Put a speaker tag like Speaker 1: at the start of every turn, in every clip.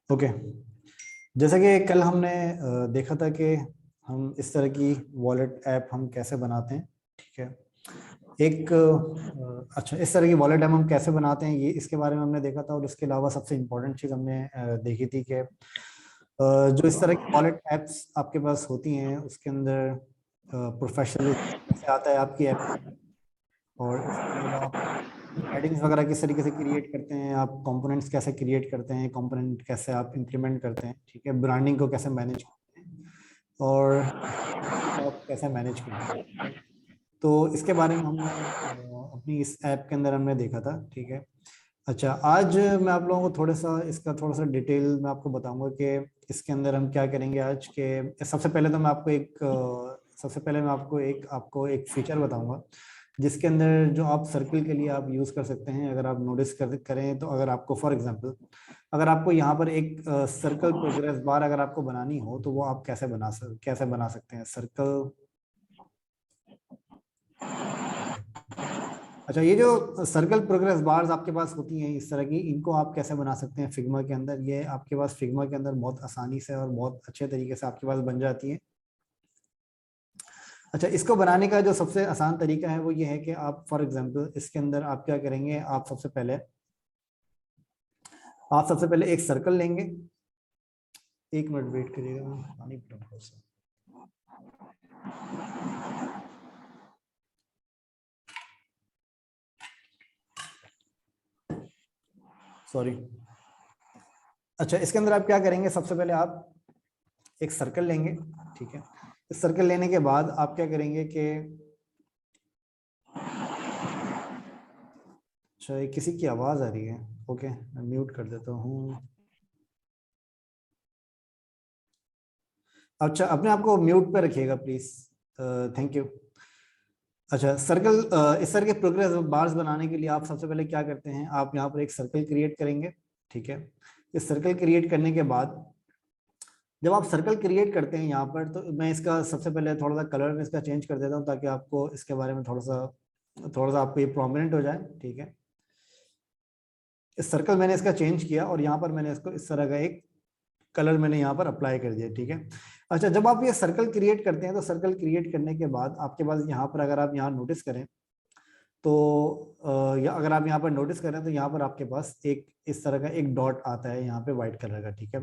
Speaker 1: Okay. जैसा कि कल हमने देखा था कि हम इस तरह की वॉलेट ऐप हम कैसे बनाते हैं। ठीक है। एक अच्छा, इस तरह की वॉलेट ऐप हम कैसे बनाते हैं ये इसके बारे में हमने देखा था। और उसके अलावा सबसे इम्पोर्टेंट चीज़ हमने देखी थी कि जो इस तरह की वॉलेट ऐप्स आपके पास होती हैं उसके अंदर प्रोफेशनल कैसे आता है आपकी ऐप के अंदर। और इसके अलावा आप हेडिंग्स वगैरह किस तरीके से क्रिएट करते हैं, आप कंपोनेंट्स कैसे क्रिएट करते हैं, कंपोनेंट कैसे आप इंप्लीमेंट करते हैं। ठीक है। ब्रांडिंग को कैसे मैनेज करते हैं और को आप कैसे मैनेज करते हैं। ठीक है। तो इसके बारे में हमने अपनी इस ऐप के अंदर हमने देखा था। ठीक है। अच्छा, आज मैं आप लोगों को थोड़ा सा डिटेल में आपको बताऊंगा कि इसके अंदर हम क्या करेंगे आज के। सबसे पहले मैं आपको एक फीचर बताऊंगा जिसके अंदर जो आप सर्कल के लिए आप यूज कर सकते हैं। अगर आप नोटिस करें तो अगर आपको फॉर एग्जांपल अगर आपको यहाँ पर एक सर्कल प्रोग्रेस बार अगर आपको बनानी हो तो वो आप कैसे बना सकते हैं सर्कल। अच्छा, ये जो सर्कल प्रोग्रेस बार्स आपके पास होती हैं इस तरह की, इनको आप कैसे बना सकते हैं फिग्मा के अंदर। ये आपके पास फिग्मा के अंदर बहुत आसानी से और बहुत अच्छे तरीके से आपके पास बन जाती है। अच्छा, इसको बनाने का जो सबसे आसान तरीका है वो ये है कि आप फॉर एग्जांपल इसके अंदर आप क्या करेंगे, आप सबसे पहले एक सर्कल लेंगे। एक मिनट वेट करिएगा, मैं पानी पी लूं थोड़ा सा। सॉरी। अच्छा, इसके अंदर आप क्या करेंगे, सबसे पहले आप एक सर्कल लेंगे। ठीक है। इस सर्कल लेने के बाद आप क्या करेंगे कि अच्छा, ये किसी की आवाज आ रही है। ओके, मैं म्यूट कर देता हूँ। अच्छा, अपने आप को म्यूट पे रखिएगा प्लीज। Thank you. अच्छा, इस तरह के प्रोग्रेस बार्स बनाने के लिए आप सबसे पहले क्या करते हैं, आप यहाँ पर एक सर्कल क्रिएट करेंगे। ठीक है। इस सर्कल क्रिएट करने के बाद जब आप सर्कल क्रिएट करते हैं यहाँ पर, तो मैं इसका सबसे पहले थोड़ा सा कलर में इसका चेंज कर देता हूँ ताकि आपको इसके बारे में थोड़ा सा आपको ये प्रोमिनेंट हो जाए। ठीक है। इस सर्कल मैंने इसका चेंज किया और यहाँ पर मैंने इसको इस तरह का एक कलर मैंने यहाँ पर अप्लाई कर दिया। ठीक है। अच्छा, जब आप ये सर्कल क्रिएट करते हैं तो सर्कल क्रिएट करने के बाद आपके पास यहाँ पर अगर आप यहाँ नोटिस करें तो या अगर आप यहाँ पर नोटिस करें तो यहाँ पर आपके पास एक इस तरह का एक डॉट आता है यहाँ पे व्हाइट कलर का। ठीक है।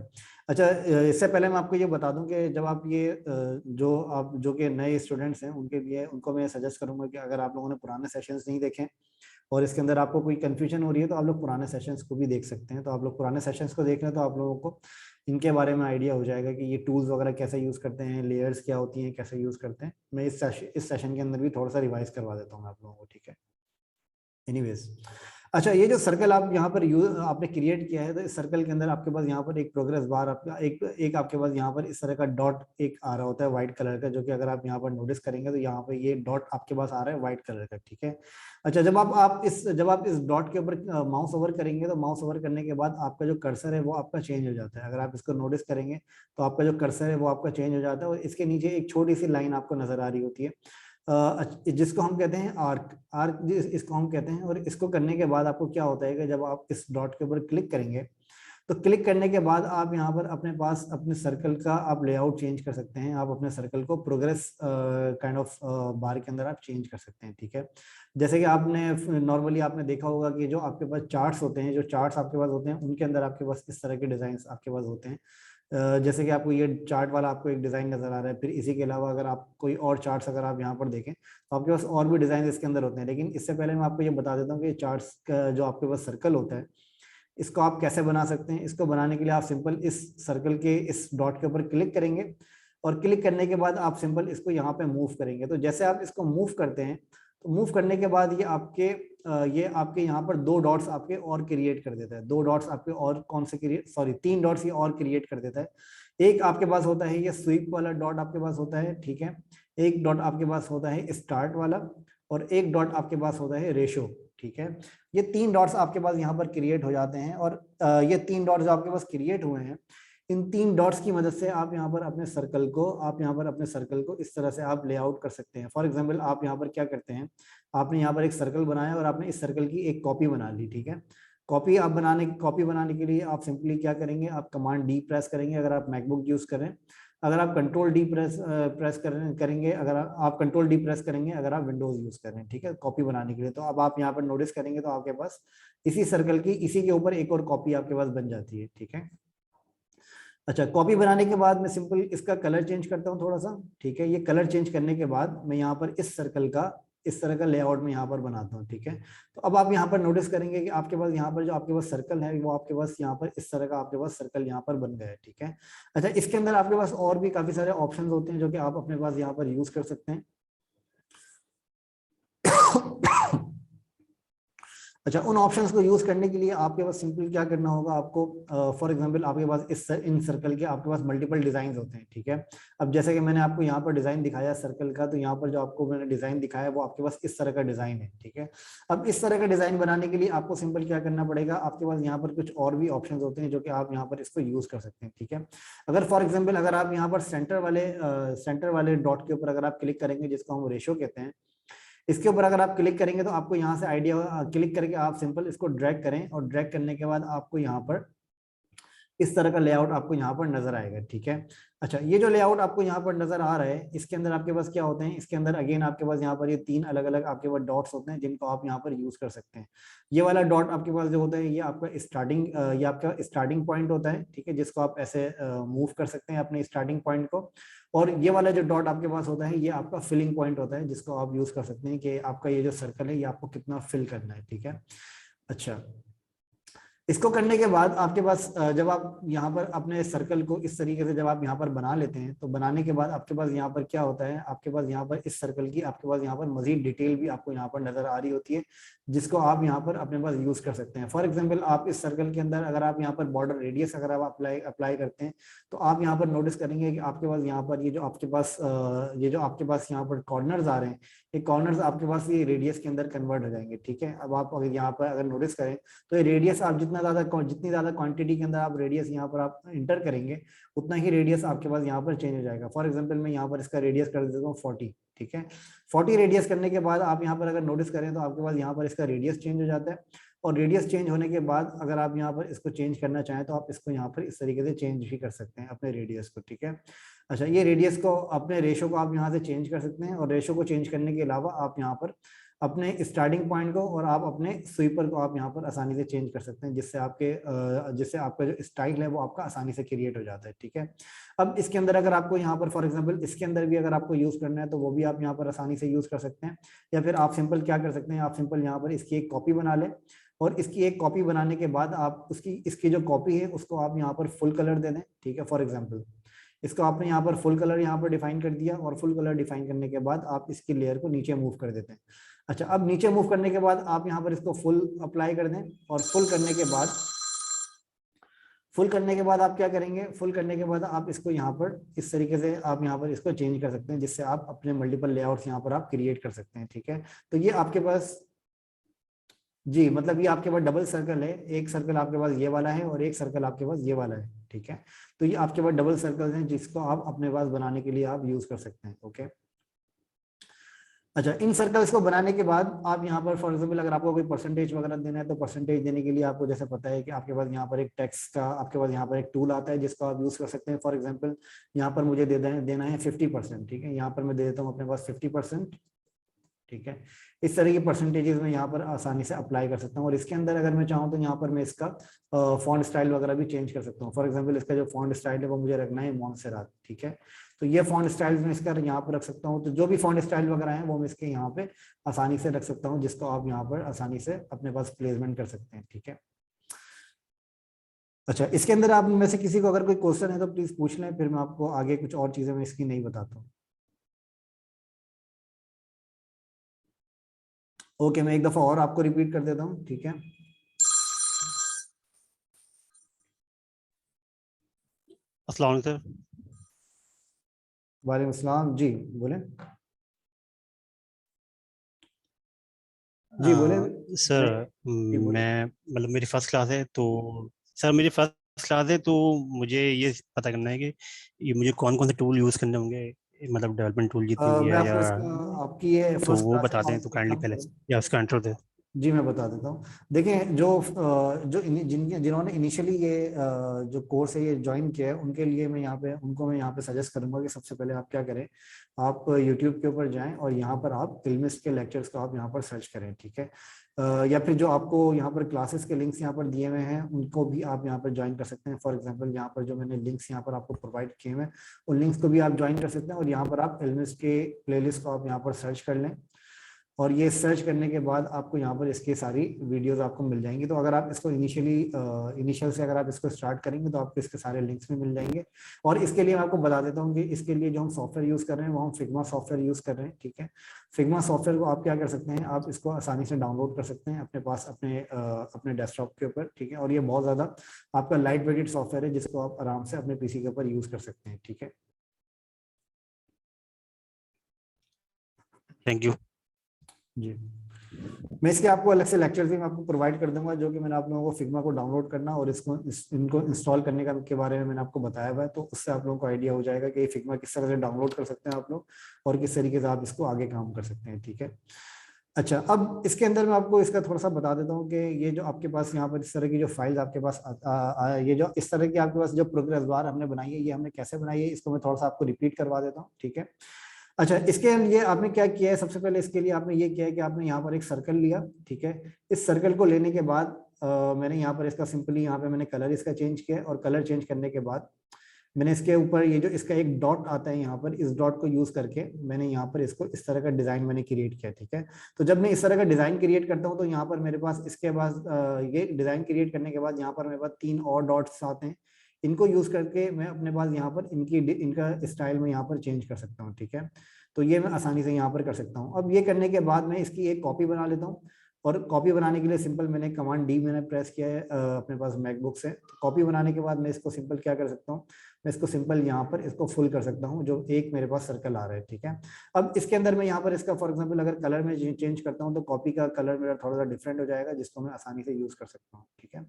Speaker 1: अच्छा, इससे पहले मैं आपको ये बता दूं कि जब आप ये जो कि नए स्टूडेंट्स हैं उनके लिए उनको मैं सजेस्ट करूंगा कि अगर आप लोगों ने पुराने सेशंस नहीं देखे और इसके अंदर आपको कोई कंफ्यूजन हो रही है तो आप लोग पुराने सेशंस को भी देख सकते हैं। तो आप लोग पुराने सेशंस को देख रहे हैं तो आप लोगों को इनके बारे में आइडिया हो जाएगा कि ये टूल्स वगैरह कैसे यूज करते हैं, लेयर्स क्या होती हैं, कैसे यूज करते हैं। मैं इस सेशन के अंदर भी थोड़ा सा रिवाइज करवा देता हूँ आप लोगों को। ठीक है। एनीवेज, अच्छा, ये जो सर्कल आप यहाँ पर आपने क्रिएट किया है तो इस सर्कल के अंदर आपके पास यहाँ पर एक प्रोग्रेस बार आपका एक आपके पास यहाँ पर इस तरह का डॉट एक आ रहा होता है व्हाइट कलर का, जो कि अगर आप यहाँ पर नोटिस करेंगे तो यहाँ पर ये डॉट आपके पास आ रहा है व्हाइट कलर का। ठीक है। अच्छा, जब आप इस डॉट के ऊपर माउस ओवर करेंगे तो माउस ओवर करने के बाद आपका जो कर्सर है वो आपका चेंज हो जाता है। अगर आप इसको नोटिस करेंगे तो आपका जो कर्सर है वो आपका चेंज हो जाता है और इसके नीचे एक छोटी सी लाइन आपको नजर आ रही होती है जिसको हम कहते हैं आर्क आर्क इसको हम कहते हैं। और इसको करने के बाद आपको क्या होता है कि जब आप इस डॉट के ऊपर क्लिक करेंगे तो क्लिक करने के बाद आप यहाँ पर अपने पास अपने सर्कल का आप लेआउट चेंज कर सकते हैं। आप अपने सर्कल को प्रोग्रेस काइंड ऑफ बार के अंदर आप चेंज कर सकते हैं। ठीक है। जैसे कि आपने नॉर्मली आपने देखा होगा कि जो आपके पास चार्ट्स होते हैं, जो चार्ट्स आपके पास होते हैं उनके अंदर आपके पास इस तरह के डिजाइन आपके पास होते हैं। जैसे कि आपको ये चार्ट वाला आपको एक डिजाइन नजर आ रहा है। फिर इसी के अलावा अगर आप कोई और चार्ट्स अगर आप यहाँ पर देखें तो आपके पास और भी डिजाइन इसके अंदर होते हैं। लेकिन इससे पहले मैं आपको ये बता देता हूँ कि चार्ट्स का जो आपके पास सर्कल होता है इसको आप कैसे बना सकते हैं। इसको बनाने के लिए आप सिंपल इस सर्कल के इस डॉट के ऊपर क्लिक करेंगे और क्लिक करने के बाद आप सिंपल इसको यहाँ पे मूव करेंगे। तो जैसे आप इसको मूव करते हैं तो मूव करने के बाद ये आपके यहाँ पर दो डॉट्स आपके और क्रिएट कर देता है। दो डॉट्स आपके और कौन से क्रिएट सॉरी तीन डॉट्स ये और क्रिएट कर देता है। एक आपके पास होता है ये स्वीप वाला डॉट आपके पास होता है। ठीक है। एक डॉट आपके पास होता है स्टार्ट वाला और एक डॉट आपके पास होता है रेशो। ठीक है। ये तीन डॉट्स आपके पास यहाँ पर क्रिएट हो जाते हैं और ये तीन डॉट्स जो आपके पास क्रिएट हुए हैं इन तीन डॉट्स की मदद से आप यहाँ पर अपने सर्कल को इस तरह से आप लेआउट कर सकते हैं। फॉर एग्जांपल आप यहाँ पर क्या करते हैं, आपने यहाँ पर एक सर्कल बनाया और आपने इस सर्कल की एक कॉपी बना ली। ठीक है। कॉपी बनाने के लिए आप सिंपली क्या करेंगे, आप कमांड डी प्रेस करेंगे अगर आप मैकबुक यूज करें, अगर आप कंट्रोल डी करेंगे, अगर आप कंट्रोल डी प्रेस करेंगे अगर आप विंडोज यूज कर रहे हैं, ठीक है, कॉपी बनाने के लिए। तो अब आप यहाँ पर नोटिस करेंगे तो आपके पास इसी सर्कल की इसी के ऊपर एक और कॉपी आपके पास बन जाती है, ठीक है। अच्छा, कॉपी बनाने के बाद मैं सिंपल इसका कलर चेंज करता हूँ थोड़ा सा, ठीक है। ये कलर चेंज करने के बाद मैं यहाँ पर इस सर्कल का इस तरह का लेआउट में यहाँ पर बनाता हूँ, ठीक है। तो अब आप यहाँ पर नोटिस करेंगे कि आपके पास यहाँ पर जो आपके पास सर्कल है वो आपके पास यहाँ पर इस तरह का आपके पास सर्कल यहाँ पर बन गया है, ठीक है। अच्छा, इसके अंदर आपके पास और भी काफी सारे ऑप्शंस होते हैं जो कि आप अपने पास यहाँ पर यूज कर सकते हैं। अच्छा, उन ऑप्शंस को यूज करने के लिए आपके पास सिंपल क्या करना होगा आपको, फॉर एग्जांपल आपके पास इन सर्कल के आपके पास मल्टीपल डिजाइन होते हैं, ठीक है। अब जैसे कि मैंने आपको यहाँ पर डिजाइन दिखाया सर्कल का, तो यहाँ पर जो आपको मैंने डिजाइन दिखाया वो आपके पास इस तरह का डिजाइन है, ठीक है। अब इस तरह का डिजाइन बनाने के लिए आपको सिंपल क्या करना पड़ेगा, आपके पास यहाँ पर कुछ और भी ऑप्शन होते हैं जो कि आप यहाँ पर इसको यूज कर सकते हैं, ठीक है। अगर फॉर एग्जाम्पल अगर आप यहाँ पर सेंटर वाले डॉट के ऊपर अगर आप क्लिक करेंगे, जिसको हम रेशो कहते हैं, इसके ऊपर अगर आप क्लिक करेंगे तो आपको यहाँ से आइडिया क्लिक करके आप सिंपल इसको ड्रैग करें, और ड्रैग करने के बाद आपको यहाँ पर इस तरह का लेआउट आपको यहाँ पर नजर आएगा, ठीक है। अच्छा, ये जो लेआउट आपको यहाँ पर नजर आ रहा है, इसके अंदर आपके पास क्या होते हैं, इसके अंदर अगेन आपके पास यहाँ पर ये 3 अलग अलग आपके पास डॉट्स होते हैं जिनको आप यहाँ पर यूज कर सकते हैं। ये वाला डॉट आपके पास जो होता है ये आपका स्टार्टिंग पॉइंट होता है, ठीक है, जिसको आप ऐसे मूव कर सकते हैं अपने स्टार्टिंग पॉइंट को। और ये वाला जो डॉट आपके पास होता है ये आपका फिलिंग पॉइंट होता है, जिसको आप यूज कर सकते हैं कि आपका ये जो सर्कल है ये आपको कितना फिल करना है, ठीक है। अच्छा, इसको करने के बाद आपके पास जब आप यहाँ पर अपने सर्कल को इस तरीके से जब आप यहाँ पर बना लेते हैं, तो बनाने के बाद आपके पास यहाँ पर क्या होता है, आपके पास यहाँ पर इस सर्कल की आपके पास यहाँ पर मजीद डिटेल भी आपको यहाँ पर नजर आ रही होती है, जिसको आप यहाँ पर अपने पास यूज कर सकते हैं। फॉर एग्जाम्पल आप इस सर्कल के अंदर अगर आप यहाँ पर बॉर्डर रेडियस अगर आप अप्लाई करते हैं, तो आप यहाँ पर नोटिस करेंगे कि आपके पास यहाँ पर ये जो आपके पास यहाँ पर कॉर्नर्स आ रहे हैं, ये कॉर्नर्स आपके पास ये रेडियस के अंदर कन्वर्ट हो जाएंगे, ठीक है। अब आप अगर यहाँ पर अगर नोटिस करें तो ये रेडियस आप जितनी ज्यादा क्वांटिटी के अंदर आप रेडियस यहाँ पर आप इंटर करेंगे, उतना ही रेडियस आपके पास यहाँ पर चेंज हो जाएगा। फॉर एग्जांपल मैं यहाँ पर इसका रेडियस कर देता हूँ 40, ठीक है। 40 रेडियस करने के बाद आप यहाँ पर अगर नोटिस करें तो आपके पास यहाँ पर इसका रेडियस चेंज हो जाता है, और रेडियस चेंज होने के बाद अगर आप यहाँ पर इसको चेंज करना चाहें तो आप इसको यहाँ पर इस तरीके से चेंज भी कर सकते हैं अपने रेडियस को, ठीक है। अच्छा, ये रेडियस को अपने रेशो को आप यहाँ से चेंज कर सकते हैं, और रेशो को चेंज करने के अलावा आप यहाँ पर अपने स्टार्टिंग पॉइंट को और आप अपने स्वीपर को आप यहाँ पर आसानी से चेंज कर सकते हैं, जिससे आपका जो स्टाइल है वो आपका आसानी से क्रिएट हो जाता है, ठीक है। अब इसके अंदर अगर आपको यहाँ पर फॉर एग्जांपल इसके अंदर भी अगर आपको यूज करना है तो वो भी आप यहाँ पर आसानी से यूज कर सकते हैं, या फिर आप सिंपल क्या कर सकते हैं, आप सिंपल यहाँ पर इसकी एक कॉपी बना लें, और इसकी एक कॉपी बनाने के बाद आप इसकी जो कॉपी है उसको आप यहाँ पर फुल कलर दे दें, ठीक है। फॉर एग्जाम्पल इसको आपने यहाँ पर फुल कलर यहाँ पर डिफाइन कर दिया, और फुल कलर डिफाइन करने के बाद आप इसकी लेयर को नीचे मूव कर देते हैं। अच्छा, अब नीचे मूव करने के बाद आप यहाँ पर इसको फुल अप्लाई कर दें, और फुल करने के बाद आप क्या करेंगे, फुल करने के बाद आप इसको यहाँ पर इस तरीके से आप यहाँ पर इसको चेंज कर सकते हैं, जिससे आप अपने मल्टीपल लेआउट्स यहाँ पर आप क्रिएट कर सकते हैं, ठीक है। तो ये आपके पास जी मतलब ये आपके पास डबल सर्कल है, एक सर्कल आपके पास ये वाला है और एक सर्कल आपके पास ये वाला है, ठीक है। तो ये आपके पास डबल सर्कल हैं जिसको आप अपने पास बनाने के लिए आप यूज कर सकते हैं, ओके। अच्छा, इन सर्कल्स को बनाने के बाद आप यहाँ पर फॉर एग्जाम्पल अगर आपको कोई परसेंटेज वगैरह देना है तो परसेंटेज देने के लिए आपको जैसे पता है कि आपके पास यहाँ पर एक टेक्स्ट का आपके पास यहाँ पर एक टूल आता है जिसको आप यूज कर सकते हैं। फॉर एग्जाम्पल यहाँ पर मुझे देना है 50%, ठीक है। यहाँ पर मैं दे देता हूँ अपने पास 50%, ठीक है। इस तरह की परसेंटेजेस में यहाँ पर आसानी से अप्लाई कर सकता हूँ, और इसके अंदर अगर मैं चाहूँ तो यहाँ पर मैं इसका फॉन्ट स्टाइल वगैरह भी चेंज कर सकता हूँ। फॉर एग्जांपल इसका जो फॉन्ट स्टाइल है वो मुझे रखना है मोंसेरात, ठीक है। तो ये फॉन्ट स्टाइल मैं इसका यहाँ पर रख सकता हूँ, तो जो भी फॉन्ट स्टाइल वगैरह है वो मैं इसके यहाँ पे आसानी से रख सकता हूँ, जिसको आप यहाँ पर आसानी से अपने पास प्लेसमेंट कर सकते हैं, ठीक है। अच्छा, इसके अंदर आप में से किसी को अगर कोई क्वेश्चन है तो प्लीज पूछ लें, फिर मैं आपको आगे कुछ और चीजें मैं इसकी नहीं बताता हूँ। ओके, मैं एक दफा और आपको रिपीट कर देता हूँ, ठीक है।
Speaker 2: अस्सलाम वालेकुम सर।
Speaker 1: वालेकुम अस्सलाम, जी बोले। जी बोले।
Speaker 2: सर
Speaker 1: जी बोले।
Speaker 2: मैं मतलब मेरी फर्स्ट क्लास है तो सर मेरी फर्स्ट क्लास है तो मुझे ये पता करना है कि ये मुझे कौन कौन से टूल यूज़ करने होंगे, मतलब डेवलपमेंट टूल जितनी भी
Speaker 1: मैं
Speaker 2: है, या
Speaker 1: आपको इसका आपकी ये
Speaker 2: तो
Speaker 1: फर्स्ट
Speaker 2: वो
Speaker 1: क्लास है
Speaker 2: बता
Speaker 1: तो
Speaker 2: दें
Speaker 1: आप
Speaker 2: तो
Speaker 1: एक
Speaker 2: काइंडली
Speaker 1: काम
Speaker 2: पहले,
Speaker 1: करें।
Speaker 2: या उसका इंट्रो दे।
Speaker 1: जी मैं बता देता हूँ। देखें जिन्होंने इनिशियली ये जो कोर्स है ये ज्वाइन किया है, उनके लिए मैं यहाँ पे सजेस्ट करूंगा कि सबसे पहले आप क्या करें, आप यूट्यूब के ऊपर जाएं और यहाँ पर आप इल्मिस्ट के लेक्चर्स को आप यहाँ पर सर्च करें, ठीक है। या फिर जो आपको यहाँ पर क्लासेस के लिंक्स यहाँ पर दिए हुए हैं उनको भी आप यहाँ पर ज्वाइन कर सकते हैं। फॉर एग्जांपल यहाँ पर जो मैंने लिंक्स यहाँ पर आपको प्रोवाइड किए हुए हैं उन लिंक्स को भी आप ज्वाइन कर सकते हैं, और यहाँ पर आप इल्मिस्ट के प्लेलिस्ट को आप यहाँ पर सर्च कर लें, और ये सर्च करने के बाद आपको यहाँ पर इसकी सारी वीडियोस आपको मिल जाएंगी। तो अगर आप इसको इनिशियल से अगर आप इसको स्टार्ट करेंगे तो आपको इसके सारे लिंक्स भी मिल जाएंगे। और इसके लिए मैं आपको बता देता हूँ कि इसके लिए जो हम सॉफ्टवेयर यूज कर रहे हैं वो हम फिग्मा सॉफ्टवेयर यूज कर रहे हैं, ठीक है। फिग्मा सॉफ्टवेयर को आप क्या कर सकते हैं, आप इसको आसानी से डाउनलोड कर सकते हैं अपने पास अपने डेस्कटॉप के ऊपर, ठीक है। और ये बहुत ज्यादा आपका लाइट वेटेड सॉफ्टवेयर है जिसको आप आराम से अपने पीसी के ऊपर यूज कर सकते हैं, ठीक है।
Speaker 2: थैंक यू
Speaker 1: जी, मैं इसके आपको अलग से लेक्चर्स भी मैं आपको प्रोवाइड कर दूंगा, जो कि मैंने आप लोगों को फिग्मा को डाउनलोड करना और इनको इंस्टॉल करने के बारे में मैंने आपको बताया हुआ है। तो उससे आप लोगों को आइडिया हो जाएगा कि फिग्मा किस तरह से डाउनलोड कर सकते हैं आप लोग और किस तरीके से आप इसको आगे काम कर सकते हैं, ठीक है। अच्छा, अब इसके अंदर मैं आपको इसका थोड़ा सा बता देता हूँ कि ये जो आपके पास यहाँ पर इस तरह की जो फाइल्स आपके पास ये जो इस तरह की आपके पास जो प्रोग्रेस बार हमने बनाई है, ये हमने कैसे बनाई है इसको मैं थोड़ा सा आपको रिपीट करवा देता हूँ, ठीक है। अच्छा, इसके लिए आपने क्या किया है, सबसे पहले इसके लिए आपने ये किया है कि आपने यहाँ पर एक सर्कल लिया, ठीक है। इस सर्कल को लेने के बाद मैंने यहाँ पर इसका सिंपली यहाँ पे मैंने कलर इसका चेंज किया, और कलर चेंज करने के बाद मैंने इसके ऊपर ये जो इसका एक डॉट आता है यहाँ पर, इस डॉट को यूज करके मैंने यहाँ पर इसको इस तरह का डिजाइन मैंने क्रिएट किया, ठीक है। तो जब मैं इस तरह का डिजाइन क्रिएट करता हूँ तो यहाँ पर मेरे पास इसके बाद ये डिजाइन क्रिएट करने के बाद यहाँ पर मेरे पास 3 और डॉट्स आते हैं। इनको यूज करके मैं अपने पास यहाँ पर इनका स्टाइल में यहाँ पर चेंज कर सकता हूँ, ठीक है। तो ये मैं आसानी से यहाँ पर कर सकता हूँ। अब ये करने के बाद मैं इसकी एक कॉपी बना लेता हूँ, और कॉपी बनाने के लिए सिंपल मैंने कमांड डी मैंने प्रेस किया है अपने पास मैकबुक से। तो कॉपी बनाने के बाद मैं इसको सिंपल क्या कर सकता हूँ, मैं इसको सिंपल यहाँ पर इसको फुल कर सकता हूँ, जो एक मेरे पास सर्कल आ रहा है, ठीक है। अब इसके अंदर मैं यहाँ पर इसका फॉर एग्जांपल अगर कलर में चेंज करता हूँ तो कॉपी का कलर मेरा थोड़ा सा डिफरेंट हो जाएगा, जिसको मैं आसानी से यूज कर सकता हूँ, ठीक है।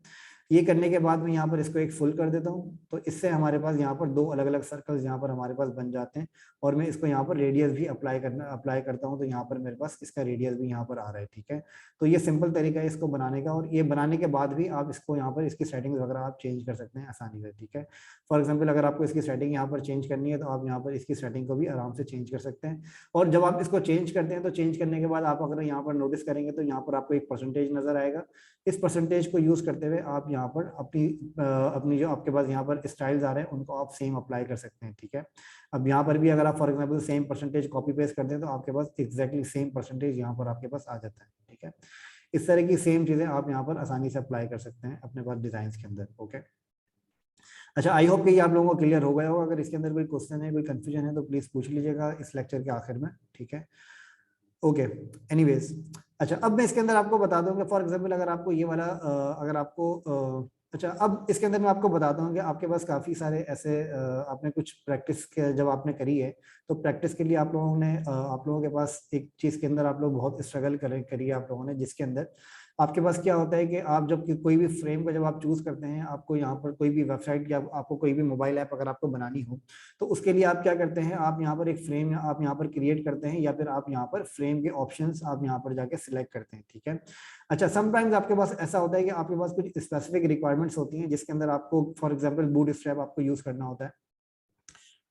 Speaker 1: ये करने के बाद मैं यहाँ पर इसको एक फुल कर देता हूँ, तो इससे हमारे पास यहाँ पर 2 अलग अलग सर्कल्स यहाँ पर हमारे पास बन जाते हैं। और मैं इसको यहाँ पर रेडियस भी अप्लाई करता हूँ, तो यहाँ पर मेरे पास इसका रेडियस भी यहाँ पर आ रहा है, ठीक है। तो ये सिंपल तरीका है इसको बनाने का, और ये बनाने के बाद भी आप इसको यहाँ पर इसकी सेटिंग्स वगैरह आप चेंज कर सकते हैं आसानी से, ठीक है। फॉर एग्जाम्पल अगर आपको इसकी सेटिंग यहाँ पर चेंज करनी है तो आप यहाँ पर इसकी सेटिंग को भी आराम से चेंज कर सकते हैं। और जब आप इसको चेंज करते हैं तो चेंज करने के बाद आप अगर यहाँ पर नोटिस करेंगे तो यहाँ पर आपको एक परसेंटेज नजर आएगा। इस परसेंटेज को यूज करते हुए आप यहाँ पर अपनी जो आपके पास यहाँ पर स्टाइल्स आ रहे हैं उनको आप सेम अप्लाई कर सकते हैं, ठीक है। अब यहाँ पर भी अगर आप for example same percentage copy paste करते हैं तो आपके पास एग्जैक्टली सेम परसेंटेज यहाँ पर आपके पास आ जाता है, ठीक है। इस तरह की सेम चीजें आप यहाँ पर आसानी से अप्लाई कर सकते हैं अपने पास डिजाइन के अंदर, ओके। अच्छा, आई होप कि ये आप लोगों को क्लियर हो गया होगा। अगर इसके अंदर कोई क्वेश्चन है, कोई कंफ्यूजन है तो प्लीज पूछ लीजिएगा इस लेक्चर के आखिर में, ठीक है। Okay, anyways. अच्छा, अब मैं इसके अंदर आपको बता दूं कि फॉर एग्जांपल अगर आपको ये वाला अगर आपको अच्छा, अब इसके अंदर मैं आपको बताता हूँ कि आपके पास काफी सारे ऐसे आपने कुछ प्रैक्टिस जब आपने करी है तो प्रैक्टिस के लिए आप लोगों के पास एक चीज के अंदर आप लोग बहुत स्ट्रगल करी है आप लोगों ने, जिसके अंदर आपके पास क्या होता है कि आप जब कोई भी फ्रेम को जब आप चूज करते हैं, आपको यहाँ पर कोई भी वेबसाइट या आपको कोई भी मोबाइल ऐप अगर आपको बनानी हो तो उसके लिए आप क्या करते हैं, आप यहाँ पर एक फ्रेम आप यहाँ पर क्रिएट करते हैं, या फिर आप यहाँ पर फ्रेम के ऑप्शंस आप यहाँ पर जाके सिलेक्ट करते हैं, ठीक है। अच्छा, समटाइम्स आपके पास ऐसा होता है कि आपके पास कुछ स्पेसिफिक रिक्वायरमेंट्स होती हैं जिसके अंदर आपको फॉर एग्जाम्पल बूटस्ट्रैप आपको यूज करना होता है।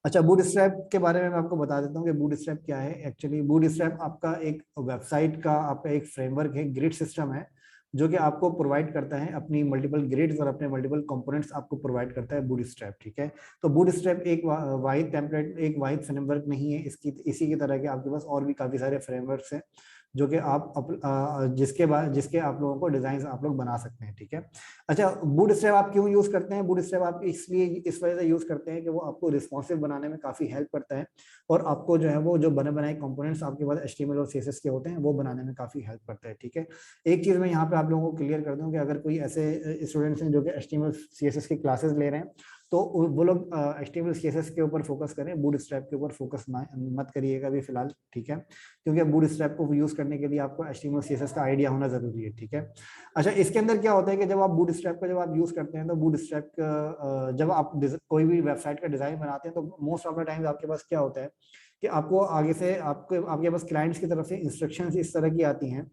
Speaker 1: अच्छा, बूटस्ट्रैप के बारे में मैं आपको बता देता हूँ कि बूटस्ट्रैप क्या है। एक्चुअली बूटस्ट्रैप आपका एक वेबसाइट का आपका एक फ्रेमवर्क है, ग्रिड सिस्टम है, जो कि आपको प्रोवाइड करता है अपनी मल्टीपल ग्रिड्स और अपने मल्टीपल कंपोनेंट्स आपको प्रोवाइड करता है बूटस्ट्रैप, ठीक है। तो बूटस्ट्रैप एक वाहिद टेम्पलेट एक वाहिद फ्रेमवर्क नहीं है, इसी की तरह के आपके पास और भी काफी सारे फ्रेमवर्क्स हैं जो कि जिसके आप लोगों को डिजाइन आप लोग बना सकते हैं, ठीक है। अच्छा, बूटस्ट्रैप आप क्यों यूज करते हैं? बूटस्ट्रैप आप इसलिए इस वजह से यूज करते हैं कि वो आपको रिस्पॉन्सिव बनाने में काफी हेल्प करता है, और आपको जो है वो जो बने बनाए कंपोनेंट्स आपके पास HTML और CSS के होते हैं वो बनाने में काफी हेल्प करता है, ठीक है। एक चीज मैं यहाँ पे आप लोगों को क्लियर कर दूं कि अगर कोई ऐसे स्टूडेंट्स हैं जो कि HTML CSS की क्लासेस ले रहे हैं तो वो लोग HTML CSS के ऊपर फोकस करें, बूटस्ट्रैप के ऊपर फोकस मत करिएगा अभी फिलहाल, ठीक है। क्योंकि बूटस्ट्रैप को यूज करने के लिए आपको HTML CSS का आइडिया होना जरूरी है, ठीक है। अच्छा, इसके अंदर क्या होता है कि जब आप बूटस्ट्रैप का जब आप यूज करते हैं तो बूटस्ट्रैप जब आप कोई भी वेबसाइट का डिजाइन बनाते हैं तो मोस्ट ऑफ द टाइम्स आपके पास क्या होता है कि आपको आगे से आपके पास क्लाइंट्स की तरफ से इंस्ट्रक्शंस इस तरह की आती हैं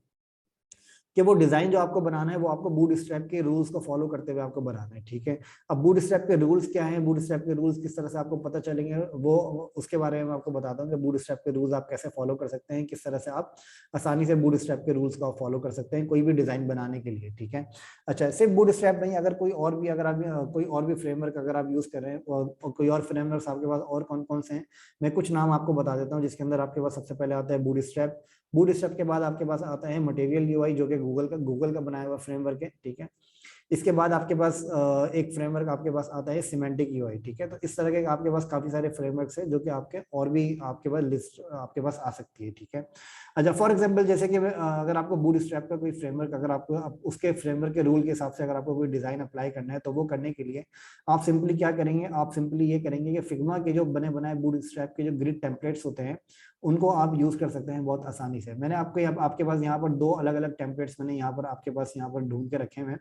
Speaker 1: कि वो डिजाइन जो आपको बनाना है वो आपको बूटस्ट्रैप के रूल्स को फॉलो करते हुए आपको बनाना है, ठीक है। अब बूटस्ट्रैप के रूल्स क्या हैं, बूटस्ट्रैप के रूल्स किस तरह से आपको पता चलेंगे, वो उसके बारे में आपको बताता हूँ कि बूटस्ट्रैप के रूल्स आप कैसे फॉलो कर सकते हैं, किस तरह से आप आसानी से बूटस्ट्रैप के रूल्स को आप फॉलो कर सकते हैं कोई भी डिजाइन बनाने के लिए, ठीक है। अच्छा, सिर्फ बूटस्ट्रैप नहीं, अगर कोई और भी, अगर आप कोई और भी फ्रेमवर्क अगर आप यूज कर रहे हैं और कोई और फ्रेमवर्क आपके पास और कौन कौन से हैं, मैं कुछ नाम आपको बता देता हूँ। जिसके अंदर आपके पास सबसे पहले आता है बूटस्ट्रैप। बूटस्ट्रैप के बाद आपके पास आता है मटेरियल यूआई, जो कि गूगल का बनाया हुआ फ्रेमवर्क है, ठीक है। इसके बाद आपके पास एक फ्रेमवर्क आपके पास आता है सिमेंटिक यूआई, ठीक है। तो इस तरह के आपके पास काफी सारे फ्रेमवर्क्स हैं जो कि आपके और भी आपके पास लिस्ट आपके पास आ सकती है, ठीक है। अच्छा, फॉर एग्जांपल जैसे कि अगर आपको बूटस्ट्रैप का कोई फ्रेमवर्क, अगर आपको उसके फ्रेमवर्क के रूल के हिसाब से अगर आपको कोई डिजाइन अप्लाई करना है, तो वो करने के लिए आप सिंपली क्या करेंगे, आप सिंपली ये करेंगे कि फिग्मा के जो बने बनाए बूटस्ट्रैप के जो ग्रिड टेम्पलेट्स होते हैं उनको आप यूज कर सकते हैं बहुत आसानी से। मैंने आपको आपके पास यहाँ पर दो अलग अलग टेम्पलेट्स मैंने यहाँ पर आपके पास यहाँ पर ढूंढ के रखे हुए हैं,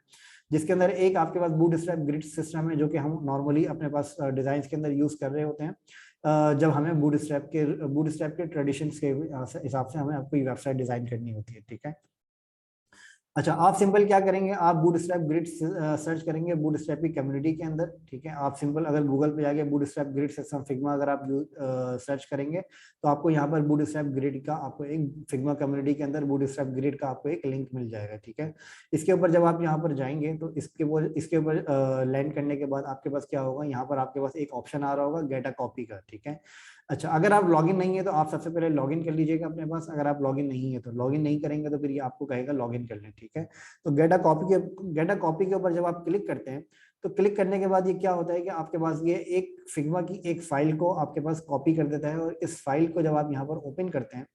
Speaker 1: जिसके अंदर एक आपके पास बूटस्ट्रैप ग्रिड सिस्टम है जो कि हम नॉर्मली अपने पास डिजाइन के अंदर यूज कर रहे होते हैं जब हमें बूटस्ट्रैप के ट्रेडिशंस के हिसाब से हमें कोई वेबसाइट डिजाइन करनी होती है, ठीक है। अच्छा, आप सिंपल क्या करेंगे, आप बूटस्ट्रैप ग्रिड सर्च करेंगे बूटस्ट्रैप की कम्युनिटी के अंदर, ठीक है। आप सिंपल अगर गूगल पे जाके बूटस्ट्रैप ग्रिड सिस्टम फिग्मा अगर आप सर्च करेंगे तो आपको यहाँ पर बूटस्ट्रैप ग्रिड का आपको एक फिग्मा कम्युनिटी के अंदर बूटस्ट्रैप ग्रिड का आपको एक लिंक मिल जाएगा, ठीक है। इसके ऊपर जब आप यहाँ पर जाएंगे तो इसके ऊपर लैंड करने के बाद आपके पास क्या होगा, यहाँ पर आपके पास एक ऑप्शन आ रहा होगा गेट अ कॉपी का, ठीक है। अच्छा, अगर आप लॉगिन नहीं है तो आप सबसे पहले लॉगिन कर लीजिएगा अपने पास। अगर आप लॉगिन नहीं है तो लॉगिन नहीं करेंगे तो फिर ये आपको कहेगा लॉगिन कर लें, ठीक है। तो गेट अ कॉपी के ऊपर जब आप क्लिक करते हैं तो क्लिक करने के बाद ये क्या होता है कि आपके पास ये एक फिग्मा की एक फाइल को आपके पास कॉपी कर देता है, और इस फाइल को जब आप यहाँ पर ओपन करते हैं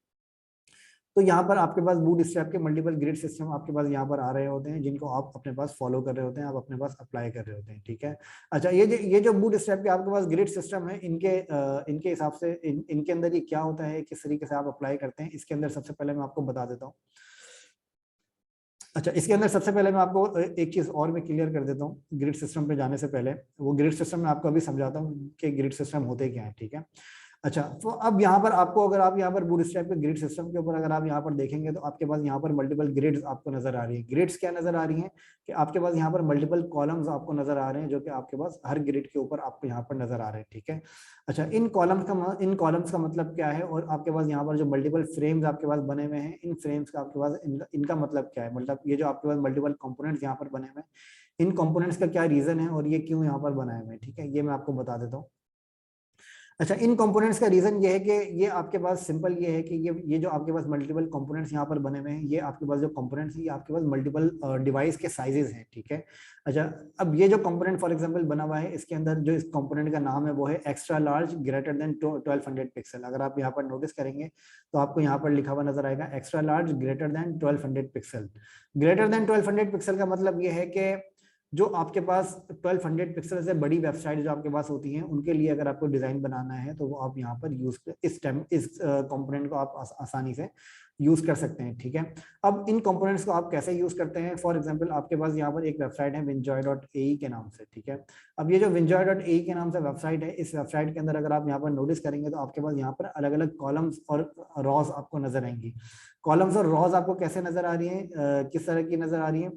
Speaker 1: तो यहाँ पर आपके पास बूटस्ट्रैप के मल्टीपल ग्रिड सिस्टम आपके पास यहाँ पर आ रहे होते हैं, जिनको आप अपने पास फॉलो कर रहे होते हैं, आप अपने पास अप्लाई कर रहे होते हैं, ठीक है। अच्छा, ये जो बूटस्ट्रैप के आपके पास ग्रिड सिस्टम है, इनके हिसाब से इनके अंदर ये क्या होता है, किस तरीके से आप अप्लाई करते हैं, इसके अंदर सबसे पहले मैं आपको बता देता हूँ। अच्छा, इसके अंदर सबसे पहले मैं आपको एक चीज और मैं क्लियर कर देता हूँ ग्रिड सिस्टम पे जाने से पहले। वो ग्रिड सिस्टम में आपको अभी समझाता हूँ कि ग्रिड सिस्टम होते क्या है, ठीक है। अच्छा, तो अब यहाँ पर आपको, अगर आप यहाँ पर बूटस्ट्रैप के ग्रिड सिस्टम के ऊपर अगर आप यहाँ पर देखेंगे तो आपके पास यहाँ पर मल्टीपल ग्रिड्स आपको नजर आ रही है। ग्रिड्स क्या नजर आ रही हैं कि आपके पास यहाँ पर मल्टीपल कॉलम्स आपको नजर आ रहे हैं, जो कि आपके पास हर ग्रिड के ऊपर आपको यहाँ पर नजर आ रहे हैं, ठीक है। अच्छा, इन कॉलम्स का मतलब क्या है, और आपके पास यहाँ पर जो मल्टीपल फ्रेम्स आपके पास बने हुए हैं, इन फ्रेम्स का आपके पास इनका मतलब क्या है, मतलब ये जो आपके पास मल्टीपल कंपोनेंट्स यहाँ पर बने हुए हैं, इन कंपोनेंट्स का क्या रीजन है और ये क्यों यहाँ पर बनाए हुए हैं, ठीक है। ये मैं आपको बता देता हूँ। अच्छा, इन कंपोनेंट्स का रीजन ये है कि ये आपके पास सिंपल ये है कि ये जो आपके पास मल्टीपल कंपोनेंट्स यहाँ पर बने हुए हैं, ये आपके पास जो कंपोनेंट्स हैं ये आपके पास मल्टीपल डिवाइस के साइजेस हैं, ठीक है। अच्छा, अब ये जो कंपोनेंट फॉर एग्जांपल बना हुआ है, इसके अंदर जो इस कंपोनेंट का नाम है वो है extra large greater than 1200 pixel. अगर आप यहाँ पर नोटिस करेंगे तो आपको यहाँ पर लिखा हुआ नजर आएगा extra large greater than 1200 pixel. Greater than 1200 pixel का मतलब ये है कि जो आपके पास 1200 पिक्सल से बड़ी वेबसाइट जो आपके पास होती हैं उनके लिए अगर आपको डिजाइन बनाना है तो वो आप यहाँ पर इस कंपोनेंट को आप आसानी से यूज कर सकते हैं, ठीक है। अब इन कंपोनेंट्स को आप कैसे यूज करते हैं, फॉर एग्जांपल आपके पास यहाँ पर एक वेबसाइट है winjoy.ae के नाम से, ठीक है। अब ये जो winjoy.ae के नाम से वेबसाइट है, इस वेबसाइट के अंदर अगर आप यहाँ पर नोटिस करेंगे तो आपके पास यहाँ पर अलग अलग कॉलम्स और रॉज आपको नजर आएंगी। कॉलम्स और रॉज आपको कैसे नजर आ रही है, किस तरह की नजर आ रही है।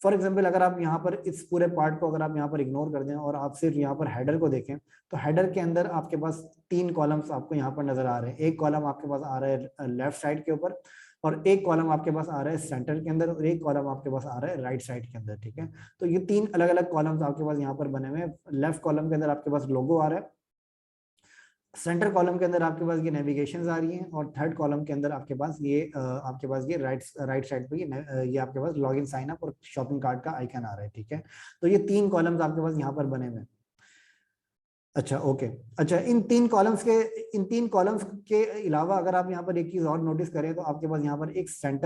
Speaker 1: फॉर एग्जाम्पल अगर आप यहाँ पर इस पूरे पार्ट को अगर आप यहाँ पर इग्नोर कर दें और आप सिर्फ यहाँ पर हेडर को देखें तो हेडर के अंदर आपके पास 3 कॉलम्स आपको यहाँ पर नजर आ रहे हैं। एक कॉलम आपके पास आ रहा है लेफ्ट साइड के ऊपर, और एक कॉलम आपके पास आ रहा है सेंटर के अंदर, और एक कॉलम आपके पास आ रहा है राइट साइड के अंदर, ठीक है। तो ये 3 अलग अलग कॉलम्स आपके पास यहाँ पर बने हुए हैं। लेफ्ट कॉलम के अंदर आपके पास लोगो आ रहा है, सेंटर कॉलम के अंदर आपके पास ये नेविगेशंस आ रही हैं, और थर्ड कॉलम के अंदर आपके पास ये राइट साइड पे ये आपके पास लॉगिन साइन अप और शॉपिंग कार्ट का आइकन आ रहा है, ठीक है। तो ये 3 कॉलम्स आपके पास यहाँ पर बने हुए हैं। अच्छा, ओके। अच्छा, इन तीन कॉलम्स के अलावा अगर आप यहाँ पर एक चीज और नोटिस करें तो आपके पास यहाँ पर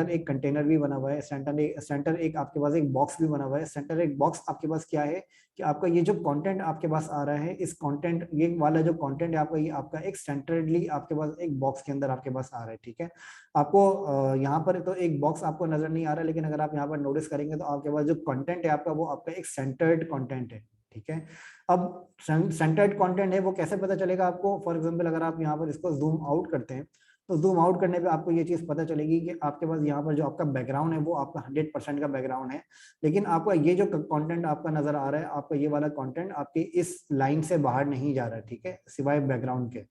Speaker 1: एक कंटेनर भी बना हुआ है। सेंटर एक आपके पास एक बॉक्स भी बना हुआ है। सेंटर एक बॉक्स आपके पास क्या है कि आपका ये जो कंटेंट आपके पास आ रहा है, इस कंटेंट ये वाला जो कंटेंट है आपका, ये आपका एक सेंटरली आपके पास एक बॉक्स के अंदर आपके पास आ रहा है, ठीक है। आपको यहाँ पर तो एक बॉक्स आपको नजर नहीं आ रहा है, लेकिन अगर आप यहाँ पर नोटिस करेंगे तो आपके पास जो कंटेंट है आपका, वो आपका एक सेंटर्ड कंटेंट है, ठीक है। अब सेंटर्ड कंटेंट है वो कैसे पता चलेगा आपको, फॉर एग्जांपल अगर आप यहाँ पर इसको जूम आउट करते हैं तो जूम आउट करने पे आपको ये चीज पता चलेगी कि आपके पास यहाँ पर जो आपका बैकग्राउंड है वो आपका 100% का बैकग्राउंड है, लेकिन आपका ये जो कंटेंट आपका नजर आ रहा है, आपका ये वाला कंटेंट आपके इस लाइन से बाहर नहीं जा रहा है, ठीक है, सिवाय बैकग्राउंड के।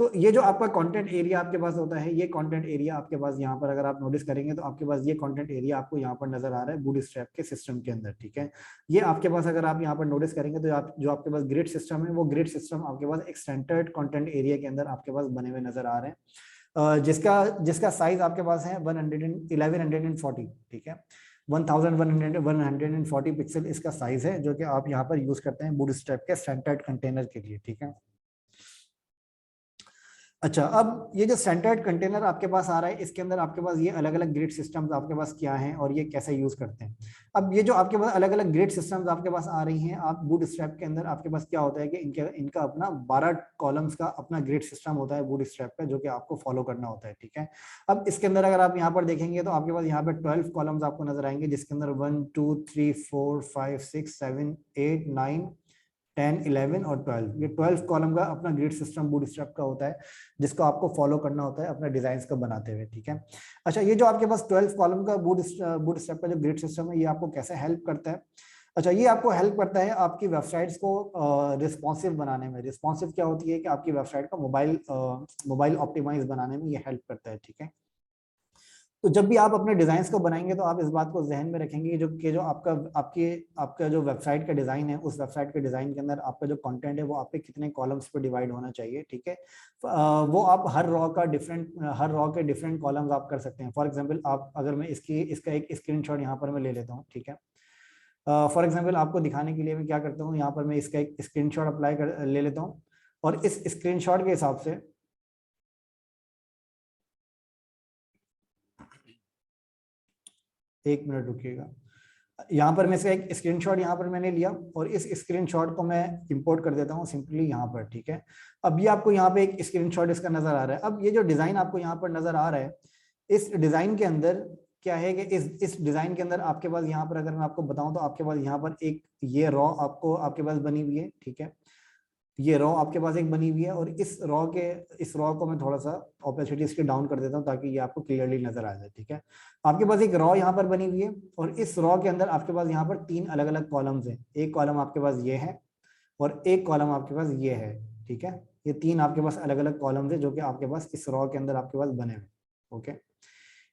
Speaker 1: तो ये जो आपका कंटेंट एरिया आपके पास होता है, ये कंटेंट एरिया आपके पास यहाँ पर अगर आप नोटिस करेंगे तो आपके पास ये कंटेंट एरिया आपको यहाँ पर नजर आ रहा है बूटस्ट्रैप के सिस्टम के अंदर, ठीक है। ये आपके पास अगर आप यहाँ पर नोटिस करेंगे तो आप जो आपके पास ग्रिड सिस्टम है, वो ग्रिड सिस्टम आपके पास एक सेंटर्ड कंटेंट एरिया के अंदर आपके पास बने हुए नजर आ रहे हैं, जिसका साइज आपके पास है 1140, ठीक है, 1140 पिक्सल इसका साइज है, जो कि आप यहाँ पर यूज करते हैं बूटस्ट्रैप के सेंटर्ड कंटेनर के लिए, ठीक है। अच्छा, अब ये जो सेंटर्ड कंटेनर आपके पास आ रहा है, इसके अंदर आपके पास ये अलग अलग ग्रिड सिस्टम्स आपके पास क्या हैं और ये कैसे यूज करते हैं। अब ये जो आपके पास अलग अलग ग्रिड सिस्टम्स आपके पास आ रही हैं, आप बूटस्ट्रैप के अंदर आपके पास क्या होता है कि इनका अपना 12 कॉलम्स का अपना ग्रिड सिस्टम होता है बूटस्ट्रैप का, जो कि आपको फॉलो करना होता है, ठीक है। अब इसके अंदर अगर आप यहाँ पर देखेंगे तो आपके पास यहाँ पर 12 कॉलम्स आपको नजर आएंगे, जिसके अंदर 1 2 3 4 5 6 7 8 9 10 11 और 12, ये 12 कॉलम का अपना ग्रिड सिस्टम बूटस्ट्रैप का होता है, जिसको आपको फॉलो करना होता है अपना डिजाइन को बनाते हुए, ठीक है। अच्छा, ये जो आपके पास 12 कॉलम का बूटस्ट्रैप का जो ग्रिड सिस्टम है, ये आपको कैसे हेल्प करता है। अच्छा, ये आपको हेल्प करता है आपकी वेबसाइट्स को रिस्पॉन्सिव बनाने में। रिस्पॉन्सिव क्या होती है कि आपकी वेबसाइट को मोबाइल ऑप्टिमाइज बनाने में ये हेल्प करता है, ठीक है। तो जब भी आप अपने डिजाइन को बनाएंगे तो आप इस बात को जहन में रखेंगे जो आपका जो वेबसाइट का डिजाइन है, उस वेबसाइट के डिजाइन के अंदर आपका जो कंटेंट है वो आपके कितने कॉलम्स पे डिवाइड होना चाहिए, ठीक है। वो आप हर रॉ के डिफरेंट कॉलम्स आप कर सकते हैं। फॉर एग्जांपल, आप अगर मैं इसका एक स्क्रीनशॉट यहाँ पर मैं ले लेता हूँ, ठीक है। फॉर एग्जाम्पल, आपको दिखाने के लिए मैं क्या करता हूँ, यहाँ पर मैं इसका एक स्क्रीनशॉट ले लेता हूँ, और इस स्क्रीनशॉट के हिसाब से एक मिनट रुकिएगा। यहाँ पर मैं इसका एक स्क्रीनशॉट यहाँ पर मैंने लिया, और इस स्क्रीनशॉट को मैं इंपोर्ट कर देता हूँ सिंपली यहाँ पर, ठीक है। अब ये आपको यहाँ पे एक स्क्रीनशॉट इसका नजर आ रहा है। अब ये जो डिजाइन आपको यहाँ पर नजर आ रहा है, इस डिजाइन के अंदर क्या है कि इस डिजाइन के अंदर आपके पास यहाँ पर अगर मैं आपको बताऊं तो आपके पास यहाँ पर एक ये रॉ आपके पास बनी हुई है, ठीक है। ये रॉ आपके पास एक बनी हुई है, और इस रॉ को मैं थोड़ा सा ऑपेसिटी इसकी डाउन कर देता हूँ ताकि ये आपको क्लियरली नजर आ जाए, ठीक है। आपके पास एक रॉ यहाँ पर बनी हुई है, और इस रॉ के अंदर आपके पास यहाँ पर 3 अलग अलग कॉलम्स हैं। एक कॉलम आपके पास ये है, और एक कॉलम आपके पास ये है, ठीक है। ये 3 आपके पास अलग अलग कॉलम्स है जो कि आपके पास इस रॉ के अंदर आपके पास बने हुए, ओके।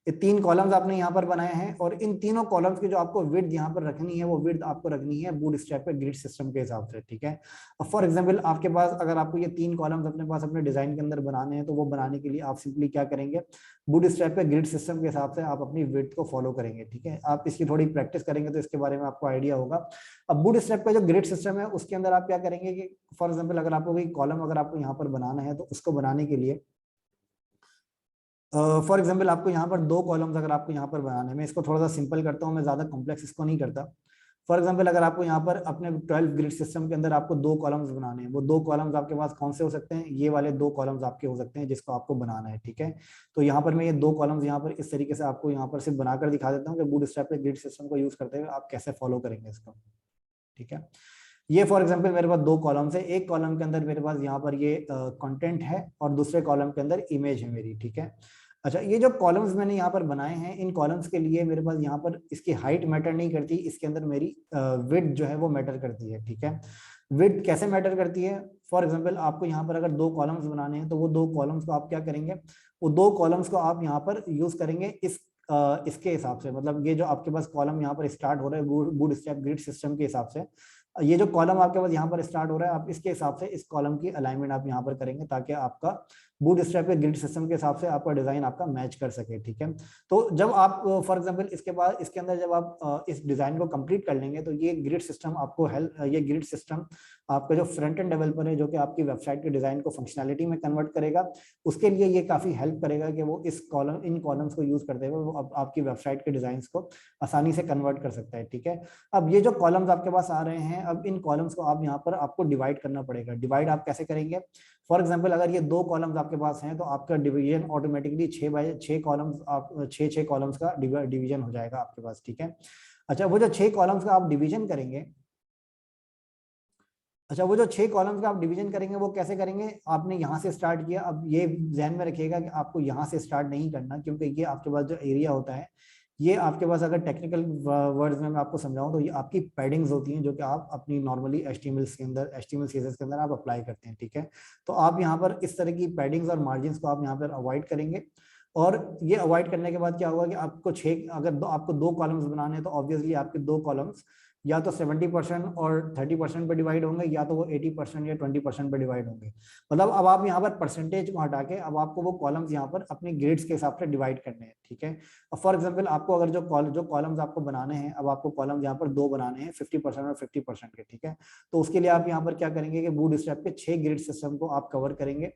Speaker 1: ये 3 कॉलम्स आपने यहाँ पर बनाए हैं, और इन तीनों कॉलम्स की जो आपको विड्थ यहाँ पर रखनी है, वो विड्थ आपको रखनी है बूटस्ट्रैप के ग्रिड सिस्टम के हिसाब से, ठीक है। अब फॉर एग्जांपल, आपके पास अगर आपको ये 3 कॉलम्स अपने पास अपने डिजाइन के अंदर बनाने हैं, तो वो बनाने के लिए आप सिंपली क्या करेंगे, बूटस्ट्रैप के ग्रिड सिस्टम के हिसाब से आप अपनी विड्थ को फॉलो करेंगे, ठीक है। आप इसकी थोड़ी प्रैक्टिस करेंगे तो इसके बारे में आपको आइडिया होगा। अब बूटस्ट्रैप का जो ग्रिड सिस्टम है, उसके अंदर आप क्या करेंगे कि फॉर एग्जाम्पल, अगर आपको कोई कॉलम अगर आपको यहाँ पर बनाना है, तो उसको बनाने के लिए फॉर एग्जाम्पल, आपको यहाँ पर 2 कॉलम्स अगर आपको यहाँ पर बनाने में, इसको थोड़ा सा सिंपल करता हूँ मैं, ज्यादा कॉम्प्लेक्स इसको नहीं करता। फॉर एग्जाम्पल, अगर आपको यहाँ पर अपने 12 ग्रिड सिस्टम के अंदर आपको 2 कॉलम्स बनाने हैं, वो 2 कॉलम्स आपके पास कौन से हो सकते हैं, ये वाले 2 कॉलम्स आपके हो सकते हैं जिसको आपको बनाना है, ठीक है। तो यहाँ पर मैं ये 2 कॉलम्स यहाँ पर इस तरीके से आपको यहाँ पर सिर्फ बनाकर दिखा देता हूँ कि बूटस्ट्रैप के ग्रिड सिस्टम को यूज करते हुए आप कैसे फॉलो करेंगे इसको, ठीक है। ये फॉर एग्जांपल मेरे पास 2 कॉलम्स है, एक कॉलम के अंदर मेरे पास यहाँ पर ये कंटेंट है, और दूसरे कॉलम के अंदर इमेज है मेरी, ठीक है। अच्छा, ये जो कॉलम्स मैंने यहाँ पर बनाए हैं, इन कॉलम्स के लिए मेरे पास यहाँ पर इसकी हाइट मैटर नहीं करती, इसके अंदर मेरी विड्थ जो है वो मैटर करती है, ठीक है। विड्थ कैसे मैटर करती है, फॉर एग्जांपल, आपको यहाँ पर अगर 2 कॉलम्स बनाने हैं, तो वो 2 कॉलम्स को आप क्या करेंगे, वो 2 कॉलम्स को आप यहाँ पर यूज करेंगे इसके हिसाब से, मतलब ये जो आपके पास कॉलम यहाँ पर स्टार्ट हो रहा है बूटस्ट्रैप ग्रिड सिस्टम के हिसाब से, ये जो कॉलम आपके पास यहाँ पर स्टार्ट हो रहा है, आप इसके हिसाब से इस कॉलम की अलाइनमेंट आप यहाँ पर करेंगे, ताकि आपका बूटस्ट्रैप के ग्रिड सिस्टम के हिसाब से आपका डिजाइन आपका मैच कर सके, ठीक है। तो जब आप फॉर एग्जांपल इसके बाद इसके अंदर जब आप इस डिजाइन को कंप्लीट कर लेंगे, तो ये ग्रिड सिस्टम ये ग्रिड सिस्टम आपका जो फ्रंट एंड डेवलपर है, जो कि आपकी वेबसाइट के डिजाइन को फंक्शनैलिटी में कन्वर्ट करेगा, उसके लिए ये काफी हेल्प करेगा कि वो इन कॉलम्स को यूज करते हुए वो आपकी वेबसाइट के डिजाइन को आसानी से कन्वर्ट कर सकता है, ठीक है। अब ये जो कॉलम्स आपके पास आ रहे हैं, अब इन कॉलम्स को आप यहाँ पर आपको डिवाइड करना पड़ेगा। डिवाइड आप कैसे करेंगे, फॉर एग्जांपल, अगर ये 2 कॉलम्स आपके पास हैं, तो आपका डिवीजन ऑटोमेटिकली 6 बाय 6 कॉलम्स, आप 6 कॉलम्स का डिवीजन हो जाएगा आपके पास, ठीक है। अच्छा, वो जो 6 कॉलम्स का आप डिवीजन करेंगे, अच्छा, वो जो 6 कॉलम्स का आप डिवीजन करेंगे वो कैसे करेंगे? आपने यहाँ से स्टार्ट किया, अब ये ध्यान में रखिएगा कि आपको यहाँ से स्टार्ट नहीं करना, क्योंकि ये आपके पास जो एरिया होता है, ये आपके पास अगर टेक्निकल वर्ड्स में मैं आपको समझाऊं तो ये आपकी पैडिंग्स होती हैं, जो कि आप अपनी नॉर्मली HTML के अंदर, HTML CSS के अंदर आप अप्लाई करते हैं, ठीक है। तो आप यहाँ पर इस तरह की पैडिंग्स और मार्जिन को आप यहाँ पर अवॉइड करेंगे। और ये अवॉइड करने के बाद क्या होगा कि आपको 6, अगर आपको 2 कॉलम्स बनाने हैं तो ऑब्वियसली आपके 2 कॉलम्स या तो 70% और 30% पे डिवाइड होंगे, या तो वो 80% या 20% पे डिवाइड होंगे। मतलब अब आप यहाँ पर परसेंटेज को हटा के अब आपको वो कॉलम्स यहाँ पर अपने ग्रेड्स के हिसाब से डिवाइड करने हैं, ठीक है। अब फॉर एग्जांपल आपको अगर जो कॉलम्स आपको बनाने हैं, अब आपको कॉलम्स यहाँ पर 2 बनाने हैं 50% और 50% के, ठीक है। तो उसके लिए आप यहाँ पर क्या करेंगे कि बूटस्ट्रैप के 6 ग्रिड सिस्टम को आप कवर करेंगे।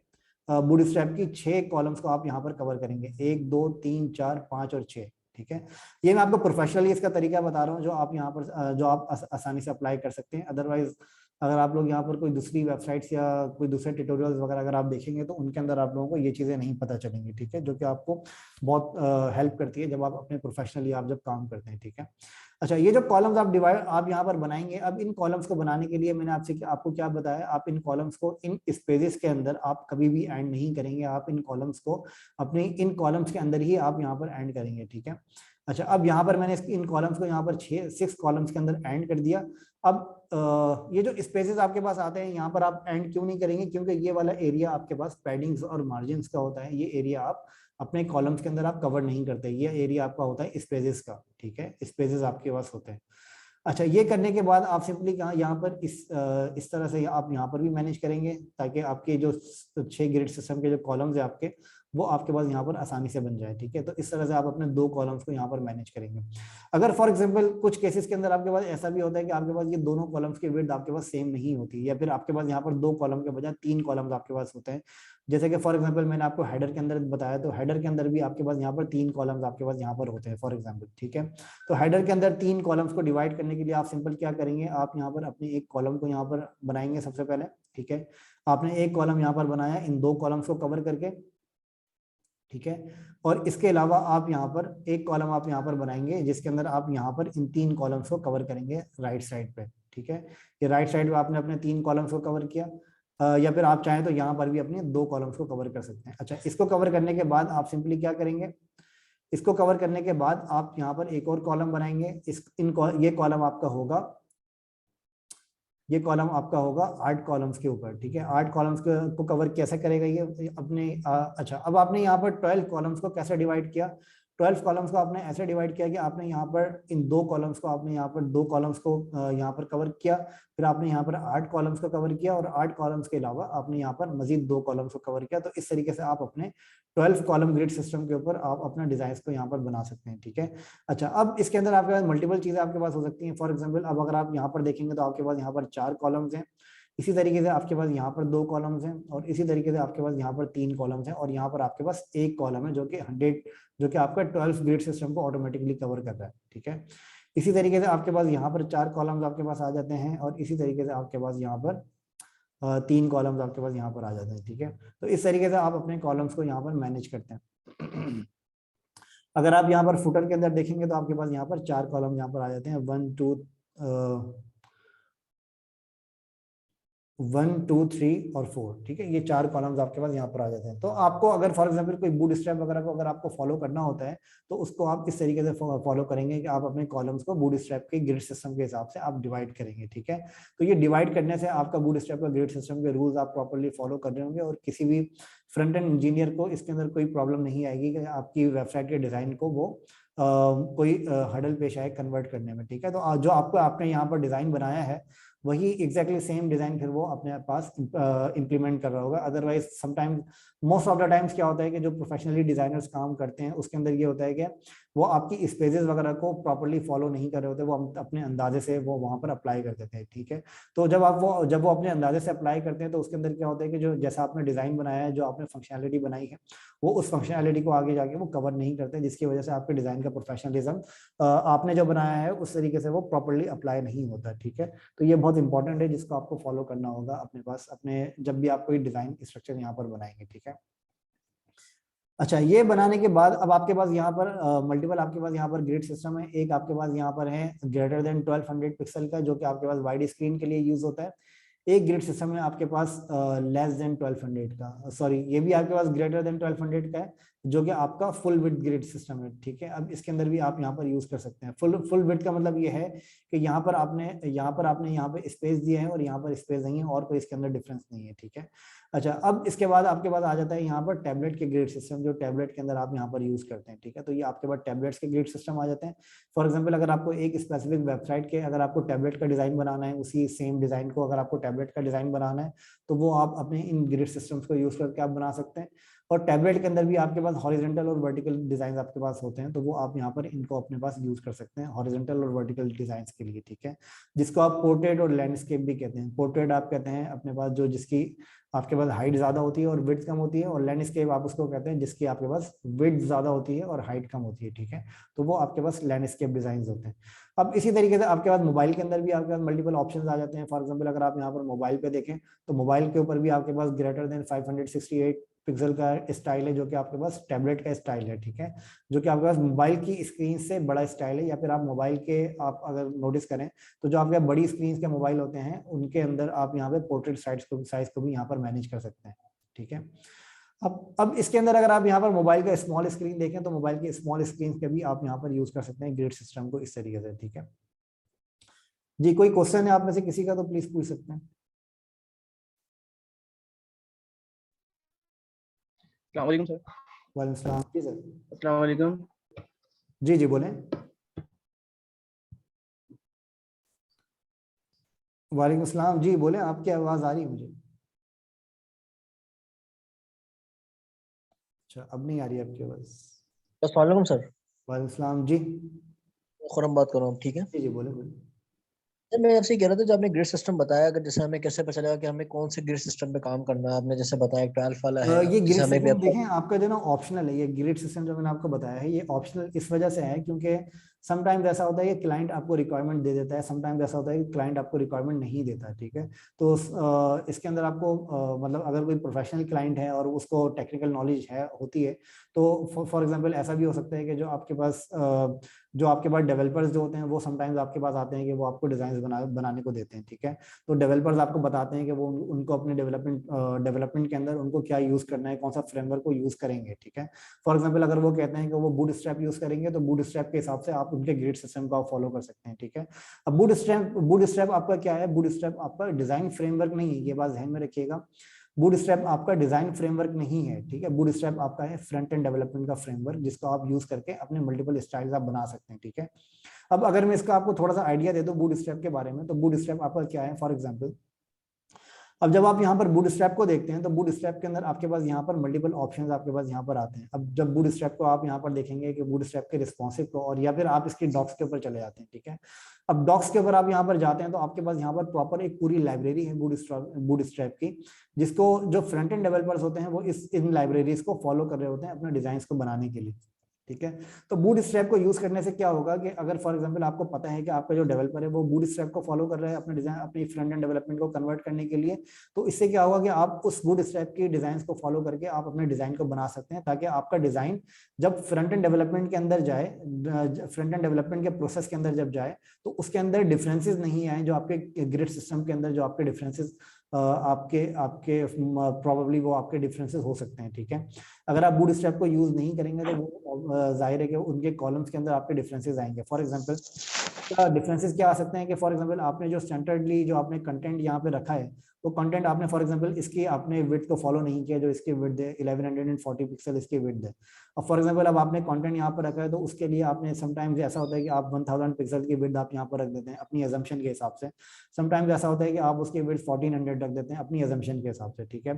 Speaker 1: बूटस्ट्रैप की 6 कॉलम्स को आप यहाँ पर कवर करेंगे, 1 2 3 4 5 और 6, ठीक है। ये मैं आपको प्रोफेशनली इसका तरीका बता रहा हूँ, जो आप यहाँ पर जो आप आसानी से अप्लाई कर सकते हैं। अदरवाइज अगर आप लोग यहाँ पर कोई दूसरी वेबसाइट्स या कोई दूसरे ट्यूटोरियल्स वगैरह अगर आप देखेंगे तो उनके अंदर आप लोगों को ये चीजें नहीं पता चलेंगी, ठीक है, जो कि आपको बहुत हेल्प करती है जब आप अपने प्रोफेशनली आप जब काम करते हैं, ठीक है। अच्छा, ये जो कॉलम्स आप यहाँ पर बनाएंगे, अब इन कॉलम्स को बनाने के लिए मैंने आपको क्या बताया, आप इन कॉलम्स को इन स्पेसेस के अंदर आप कभी भी एंड नहीं करेंगे, आप इन कॉलम्स को अपने इन कॉलम्स के अंदर ही आप यहाँ पर एंड करेंगे, ठीक है। अच्छा, अब यहाँ पर मैंने इन कॉलम्स को यहाँ पर 6 कॉलम्स के अंदर एंड कर दिया। अब ये जो स्पेसेस आपके पास आते हैं यहाँ पर आप एंड क्यों नहीं करेंगे, क्योंकि ये वाला एरिया आपके पास पैडिंग्स और मार्जिन का होता है, ये एरिया आप अपने कॉलम्स के अंदर आप कवर नहीं करते, ये एरिया आपका होता है स्पेसेस का, ठीक है, स्पेसेस आपके पास होते हैं। अच्छा, ये करने के बाद आप सिंपली यहाँ पर इस तरह से आप यहाँ पर भी मैनेज करेंगे, ताकि आपके जो 6 ग्रिड सिस्टम के जो कॉलम्स है आपके, वो आपके पास यहाँ पर आसानी से बन जाए, ठीक है। तो इस तरह से आप अपने 2 कॉलम्स को यहाँ पर मैनेज करेंगे। अगर फॉर एग्जांपल कुछ केसेस के अंदर आपके पास ऐसा भी होता है कि आपके पास ये दोनों कॉलम्स की विड्थ आपके पास सेम नहीं होती, या फिर आपके पास यहाँ पर 2 कॉलम के बजाय 3 कॉलम्स आपके पास होते हैं। जैसे कि फॉर एग्जांपल मैंने आपको हेडर के अंदर बताया, तो हेडर के अंदर भी आपके पास यहाँ पर 3 कॉलम्स आपके पास यहाँ पर होते हैं फॉर एग्जांपल, ठीक है। तो हेडर के अंदर 3 कॉलम्स को डिवाइड करने के लिए आप सिंपल क्या करेंगे, आप यहाँ पर अपने एक कॉलम को यहाँ पर बनाएंगे सबसे पहले, ठीक है। आपने एक कॉलम यहाँ पर बनाया इन 2 कॉलम्स को कवर करके, ठीक है। और इसके अलावा आप यहाँ पर एक कॉलम आप यहाँ पर बनाएंगे जिसके अंदर आप यहाँ पर इन 3 कॉलम्स को कवर करेंगे राइट साइड पे, ठीक है। ये राइट साइड पे आपने अपने 3 कॉलम्स को कवर किया, या फिर आप चाहें तो यहाँ पर भी अपने 2 कॉलम्स को कवर कर सकते हैं। अच्छा, इसको कवर करने के बाद आप सिंपली क्या करेंगे, इसको कवर करने के बाद आप यहाँ पर एक और कॉलम बनाएंगे, ये कॉलम आपका होगा, ये कॉलम आपका होगा 8 कॉलम्स के ऊपर, ठीक है। 8 कॉलम्स को कवर कैसे करेगा ये अपने अच्छा, अब आपने यहाँ पर 12 कॉलम्स को कैसे डिवाइड किया, 12 कॉलम्स को आपने ऐसे डिवाइड किया कि आपने यहाँ पर इन 2 कॉलम्स को आपने यहाँ पर 2 कॉलम्स को यहाँ पर कवर किया, फिर आपने यहाँ पर 8 कॉलम्स को कवर किया, और 8 कॉलम्स के अलावा आपने यहाँ पर मजीद 2 कॉलम्स को कवर किया। तो इस तरीके से आप अपने 12 कॉलम ग्रिड सिस्टम के ऊपर आप अपना डिजाइन को यहाँ पर बना सकते हैं, ठीक है। अच्छा, अब इसके अंदर आपके पास मल्टीपल चीजें आपके पास हो सकती हैं। फॉर एग्जाम्पल अब अगर आप यहाँ पर देखेंगे तो आपके पास यहाँ पर 4 कॉलम्स हैं, इसी तरीके से आपके पास यहाँ पर 2 कॉलम्स हैं, और इसी तरीके से आपके पास यहाँ पर 3 कॉलम्स हैं, और यहाँ पर आपके पास एक कॉलम है जो कि 100, जो कि आपका 12 ग्रिड सिस्टम को ऑटोमेटिकली कवर कर रहा है, ठीक है। इसी तरीके से आपके पास यहाँ पर 4 कॉलम्स आपके पास आ जाते हैं, और इसी तरीके से आपके पास यहाँ पर 3 कॉलम्स आपके पास यहाँ पर आ जाते हैं, ठीक है। तो इस तरीके से आप अपने कॉलम्स को यहाँ पर मैनेज करते हैं। अगर आप यहाँ पर फुटर के अंदर देखेंगे तो आपके पास यहाँ पर 4 कॉलम यहाँ पर आ जाते हैं, 1 2 3 और 4, ठीक है। ये 4 कॉलम्स आपके पास यहाँ पर आ जाते हैं। तो आपको अगर फॉर एग्जांपल कोई बूटस्ट्रैप वगैरह को अगर आपको फॉलो करना होता है तो उसको आप इस तरीके से फॉलो करेंगे कि आप अपने कॉलम्स को बूटस्ट्रैप के ग्रिड सिस्टम के हिसाब से आप डिवाइड करेंगे, ठीक है। तो ये डिवाइड करने से आपका बूटस्ट्रैप का ग्रिड सिस्टम के रूल्स आप प्रॉपर्ली फॉलो कर रहे होंगे, और किसी भी फ्रंट एंड इंजीनियर को इसके अंदर कोई प्रॉब्लम नहीं आएगी कि आपकी वेबसाइट के डिजाइन को वो कोई हडल पेश आए कन्वर्ट करने में, ठीक है। तो जो आपने यहाँ पर डिजाइन बनाया है वही एग्जैक्टली सेम डिजाइन फिर वो अपने पास इंप्लीमेंट कर रहा होगा। Otherwise sometimes, most of the times क्या होता है कि जो प्रोफेशनली डिजाइनर्स काम करते हैं उसके अंदर ये होता है कि वो आपकी स्पेसेस वगैरह को प्रॉपर्ली फॉलो नहीं कर रहे होते, वो अपने अंदाजे से वो वहां पर अप्लाई कर देते हैं, ठीक है। तो जब वो अपने अंदाजे से अप्लाई करते हैं तो उसके अंदर क्या होता है कि जो जैसा आपने डिजाइन बनाया है, जो आपने फंक्शनैलिटी बनाई है, वो उस फंक्शनैलिटी को आगे जाके वो कवर नहीं करते, जिसकी वजह से आपके डिजाइन का प्रोफेशनलिज्म आपने जो बनाया है उस तरीके से वो प्रॉपर्ली अप्लाई नहीं होता, ठीक है। तो ये बहुत इंपॉर्टेंट है जिसको आपको फॉलो करना होगा अपने पास, अपने जब भी आप कोई डिजाइन स्ट्रक्चर यहाँ पर बनाएंगे, ठीक है। अच्छा, ये बनाने के बाद अब आपके पास यहाँ पर मल्टीपल आपके पास यहाँ पर ग्रिड सिस्टम है। एक आपके पास यहाँ पर है ग्रेटर देन 1200 पिक्सल का, जो कि आपके पास वाइड स्क्रीन के लिए यूज होता है। एक ग्रिड सिस्टम में आपके पास लेस देन 1200 का, सॉरी ये भी आपके पास ग्रेटर देन 1200 का है, जो कि आपका फुल विड्थ ग्रिड सिस्टम है, ठीक है। अब इसके अंदर भी आप यहाँ पर यूज कर सकते हैं। फुल विड्थ का मतलब ये है कि यहाँ पर आपने यहाँ पे स्पेस दिया है और यहाँ पर स्पेस नहीं है, और कोई इसके अंदर डिफरेंस नहीं है, ठीक है। अच्छा, अब इसके बाद आपके पास आ जाता है यहाँ पर टैबलेट के ग्रिड सिस्टम, जो टैबलेट के अंदर आप यहाँ पर यूज करते हैं, ठीक है। तो ये आपके पास टैबलेट्स के ग्रिड सिस्टम आ जाते हैं। फॉर एग्जाम्पल, अगर आपको एक स्पेसिफिक वेबसाइट के अगर आपको टैबलेट का डिजाइन बनाना है, उसी सेम डिजाइन को अगर आपको टैबलेट का डिजाइन बनाना है, तो वो आप अपने इन ग्रिड सिस्टम्स को यूज करके आप बना सकते हैं। और टैबलेट के अंदर भी आपके पास हॉरिजॉन्टल और वर्टिकल डिजाइन आपके पास होते हैं, तो वो आप यहाँ पर इनको अपने पास यूज कर सकते हैं हॉरिजॉन्टल और वर्टिकल डिजाइन के लिए, ठीक है। जिसको आप पोर्ट्रेट और लैंडस्केप भी कहते हैं। पोर्ट्रेट आप कहते हैं अपने पास जो जिसकी आपके पास हाइट ज्यादा होती है और विड्थ कम होती है, और लैंडस्केप आप उसको कहते हैं जिसकी आपके पास विड्थ ज्यादा होती है और हाइट कम होती है, ठीक है। तो वो आपके पास लैंडस्केप डिजाइन होते हैं। अब इसी तरीके से आपके पास मोबाइल के अंदर भी आपके पास मल्टीपल ऑप्शंस आ जाते हैं। फॉर एग्जांपल, अगर आप यहाँ पर मोबाइल पे देखें, तो मोबाइल के ऊपर भी आपके पास ग्रेटर देन 568 पिक्सल का स्टाइल है, जो कि आपके पास टैबलेट का स्टाइल है, ठीक है। जो कि आपके पास मोबाइल की स्क्रीन से बड़ा स्टाइल है, या फिर आप मोबाइल के आप अगर नोटिस करें तो जो आपके बड़ी स्क्रीन के मोबाइल होते हैं, उनके अंदर आप यहाँ पे पोर्ट्रेट साइज को भी यहाँ पर मैनेज कर सकते हैं, ठीक है। अब इसके अंदर अगर आप यहाँ पर मोबाइल का स्मॉल स्क्रीन देखें, तो मोबाइल के स्मॉल स्क्रीन के भी आप यहाँ पर यूज कर सकते हैं ग्रिड सिस्टम को इस तरीके से, ठीक है जी। कोई क्वेश्चन है आप में से किसी का, तो प्लीज पूछ सकते हैं।
Speaker 3: अस्सलाम वालेकुम सर।
Speaker 1: वालेकुम सलाम जी सर।
Speaker 3: अस्सलाम वालेकुम।
Speaker 1: जी जी बोलें। वालेकुम सलाम जी बोले, आपकी आवाज आ रही है मुझे। अच्छा, अब नहीं आ रही आपकी आवाज।
Speaker 4: अस्सलाम वालेकुम सर।
Speaker 1: वालेकुम सलाम जी।
Speaker 4: खुरम बात कर रहा हूँ, ठीक है।
Speaker 1: जी जी बोले बोले।
Speaker 4: सर मैं आपसे कह रहा था, जो आपने ग्रिड सिस्टम बताया, अगर जैसे हमें कैसे पता चलेगा कि हमें कौन से ग्रिड सिस्टम पे काम करना है? आपने जैसे बताया 12 वाला है,
Speaker 1: ये ग्रिड
Speaker 4: जैसे हमें
Speaker 1: सिस्टम देखें आपका जो ना ऑप्शनल है। ये ग्रिड सिस्टम जो मैंने आपको बताया है, ये ऑप्शनल इस वजह से है क्योंकि समटाइम्स ऐसा होता है कि क्लाइंट आपको रिक्वायरमेंट दे देता है, समटाइम्स ऐसा होता है कि क्लाइंट आपको रिक्वायरमेंट नहीं देता है, ठीक है। तो इसके अंदर आपको मतलब अगर कोई प्रोफेशनल क्लाइंट है और उसको टेक्निकल नॉलेज है होती है, तो फॉर एग्जांपल ऐसा भी हो सकता है कि जो आपके पास डेवलपर्स जो होते हैं, वो समटाइम्स आपके पास आते हैं कि वो आपको डिजाइन बनाने को देते हैं, ठीक है। तो डेवलपर्स आपको बताते हैं कि वो उनको अपने डेवलपमेंट के अंदर उनको क्या यूज करना है, कौन सा फ्रेमवर्क को यूज करेंगे, ठीक है। फॉर एग्जांपल, अगर वो कहते हैं कि वो बूटस्ट्रैप यूज करेंगे, तो बूटस्ट्रैप के हिसाब से आप उनके ग्रिड सिस्टम को आप फॉलो कर सकते हैं, ठीक है। अब बूटस्ट्रैप आपका क्या है? बूटस्ट्रैप आपका डिजाइन फ्रेमवर्क नहीं है, ये बात ध्यान में रखिएगा। बूटस्ट्रैप आपका डिजाइन फ्रेमवर्क नहीं है, ठीक है। बूटस्ट्रैप आपका है फ्रंट एंड डेवलपमेंट का फ्रेमवर्क, जिसको आप यूज करके अपने मल्टीपल स्टाइल्स आप बना सकते हैं, ठीक है। अब अगर मैं इसका आपको थोड़ा सा आइडिया दे दूं बूटस्ट्रैप के बारे में, तो बूटस्ट्रैप आपका क्या है? फॉर एग्जांपल, अब जब आप यहाँ पर बूटस्ट्रैप को देखते हैं, तो बूटस्ट्रैप के अंदर आपके पास यहाँ पर मल्टीपल ऑप्शंस आपके पास यहाँ पर आते हैं। अब जब बूटस्ट्रैप को आप यहाँ पर देखेंगे कि बूटस्ट्रैप के रिस्पॉन्सिव को, और या फिर आप इसकी डॉक्स के ऊपर चले जाते हैं, ठीक है। अब डॉक्स के ऊपर आप यहाँ पर जाते हैं, तो आपके पास यहाँ पर प्रॉपर एक पूरी लाइब्रेरी है बूटस्ट्रैप की, जिसको जो फ्रंट एंड डेवलपर्स होते हैं वो इन लाइब्रेरीज को फॉलो कर रहे होते हैं अपने डिजाइन को बनाने के लिए, ठीक है। तो बूटस्ट्रैप को यूज करने से क्या होगा कि अगर फॉर एग्जांपल आपको पता है कि आपका जो डेवलपर है वो बूटस्ट्रैप को फॉलो कर रहा है अपने डिजाइन, अपनी फ्रंट एंड डेवलपमेंट को कन्वर्ट करने के लिए, तो इससे क्या होगा कि आप उस बूटस्ट्रैप की डिजाइन को फॉलो करके आप अपने डिजाइन को बना सकते हैं, ताकि आपका डिजाइन जब फ्रंट एंड डेवलपमेंट के अंदर जाए, फ्रंट एंड डेवलपमेंट के प्रोसेस के अंदर जब जाए, तो उसके अंदर डिफरेंसेस नहीं आए, जो आपके ग्रिड सिस्टम के अंदर जो आपके डिफरेंसेस आपके प्रोबेबली वो आपके डिफरेंसेस हो सकते हैं, ठीक है। अगर आप बूटस्ट्रैप को यूज नहीं करेंगे, तो वो जाहिर है कि उनके कॉलम्स के अंदर आपके डिफरेंसेस आएंगे। फॉर एग्जांपल डिफरेंसेस क्या आ सकते हैं कि फॉर एग्जांपल आपने जो स्टैंडर्डली जो आपने कंटेंट यहाँ पे रखा है, वो कंटेंट आपने फॉर एग्जांपल इसकी आपने विड्थ को फॉलो नहीं किया, जो इसकी विड्थ है 1140 पिक्सल इसकी विड्थ है। अब फॉर एग्जांपल अब आपने कंटेंट यहाँ पर रखा है, तो उसके लिए आपने समटाइम्स ऐसा होता है कि आप 1000 पिक्सल की विड्थ आप यहाँ पर रख देते हैं अपनी एजम्पशन के हिसाब से। समटाइम्स ऐसा होता है कि आप उसकी विड्थ 1400 रख देते हैं अपनी एजम्पशन के हिसाब से, ठीक है।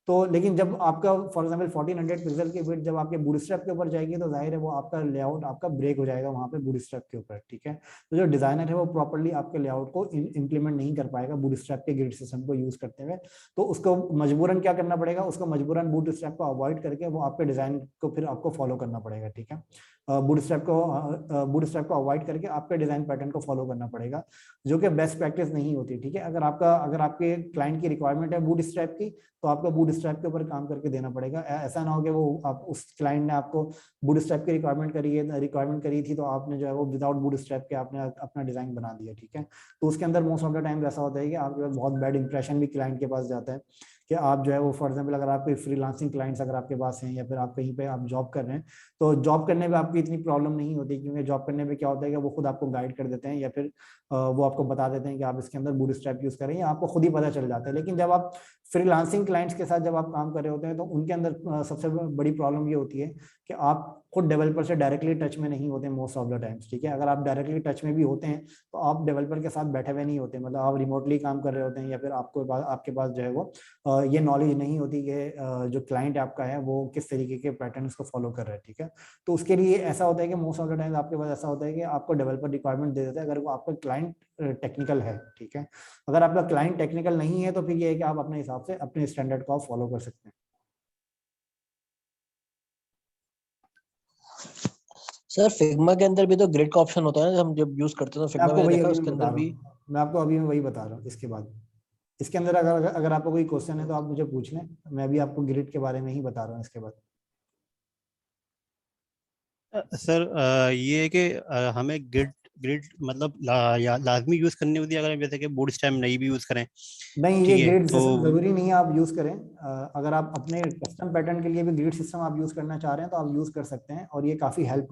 Speaker 1: तो लेकिन जब आपका फॉर एग्जांपल 1400 पिक्सल की विड्थ जब आपके बूटस्ट्रैप के ऊपर जाएगी, तो जाहिर है वो आपका लेआउट आपका ब्रेक हो जाएगा वहां पे बूटस्ट्रैप के ऊपर, ठीक है। तो जो डिजाइनर है वो प्रॉपर्ली आपके लेआउट को इंप्लीमेंट नहीं कर पाएगा बूटस्ट्रैप के ग्रिड सिस्टम को यूज करते हुए। तो उसको मजबूरन क्या करना पड़ेगा? उसको मजबूरन बूटस्ट्रैप को अवॉइड करके वो आपके डिजाइन को फिर आपको फॉलो करना पड़ेगा, ठीक है। बूटस्ट्रैप को अवॉइड करके आपके डिजाइन पैटर्न को फॉलो करना पड़ेगा, जो कि बेस्ट प्रैक्टिस नहीं होती, ठीक है। अगर आपके क्लाइंट की रिक्वायरमेंट है बूटस्ट्रैप की, तो आपको बूटस्ट्रैप के ऊपर काम करके देना पड़ेगा। ऐसा ना हो कि उस क्लाइंट ने आपको बूटस्ट्रैप की रिक्वायरमेंट करी थी, तो आपने जो है वो विदाउट बूटस्ट्रैप के आपने अपना डिजाइन बना दिया, ठीक है। तो उसके अंदर मोस्ट ऑफ द टाइम ऐसा होता है कि आपके पास बहुत बैड इंप्रेशन भी क्लाइंट के पास जाता है कि आप जो है वो, फॉर एग्जांपल अगर आप कोई फ्रीलांसिंग क्लाइंट्स अगर आपके पास हैं, या फिर आप कहीं पे आप जॉब कर रहे हैं, तो जॉब करने में आपकी इतनी प्रॉब्लम नहीं होती, क्योंकि जॉब करने में क्या होता है कि वो खुद आपको गाइड कर देते हैं, या फिर वो आपको बता देते हैं कि आप इसके अंदर बूटस्ट्रैप यूज करें, या आपको खुद ही पता चल जाता है। लेकिन जब आप फ्रीलांसिंग क्लाइंट्स के साथ जब आप काम कर रहे होते हैं, तो उनके अंदर सबसे बड़ी प्रॉब्लम ये होती है कि आप खुद डेवलपर से डायरेक्टली टच में नहीं होते मोस्ट ऑफ द टाइम्स, ठीक है। अगर आप डायरेक्टली टच में भी होते हैं, तो आप डेवलपर के साथ बैठे हुए नहीं होते, मतलब आप रिमोटली काम कर रहे होते हैं, या फिर आपके पास जो है वो ये नॉलेज नहीं होती कि जो क्लाइंट आपका है वो किस तरीके के पैटर्न्स को फॉलो कर रहा है, ठीक है। तो उसके लिए ऐसा होता है कि मोस्ट ऑफ द टाइम आपके पास ऐसा होता है कि आपको डेवलपर रिक्वायरमेंट दे देता है, अगर वो आपका क्लाइंट टेक्निकल है, ठीक है। अगर आपका क्लाइंट टेक्निकल नहीं है, तो फिर ये है कि आप अपने हिसाब से अपने स्टैंडर्ड को आप फॉलो कर सकते हैं।
Speaker 4: सर फिग्मा के अंदर भी तो ग्रिड का ऑप्शन होता है ना, हम जब यूज करते हैं तो फिग्मा में देखा उसके अंदर भी।
Speaker 1: मैं आपको अभी वही बता रहा हूँ। इसके बाद इसके अंदर अगर आपको कोई क्वेश्चन है तो आप मुझे पूछ लें, मैं भी आपको ग्रिड के बारे में ही बता रहा हूँ इसके बाद।
Speaker 2: सर ये है कि हमें ग्रिड ग्रिड मतलब लाजमी यूज करनी होती है, अगर जैसे कि बूटस्ट्रैप नहीं भी यूज करें?
Speaker 1: नहीं, ये ग्रिड
Speaker 2: तो
Speaker 1: सिस्टम जरूरी नहीं है आप यूज करें। अगर आप अपने कस्टम पैटर्न के लिए भी ग्रिड सिस्टम आप यूज करना चाह रहे हैं, तो आप यूज कर सकते हैं, और ये काफी हेल्प करता है।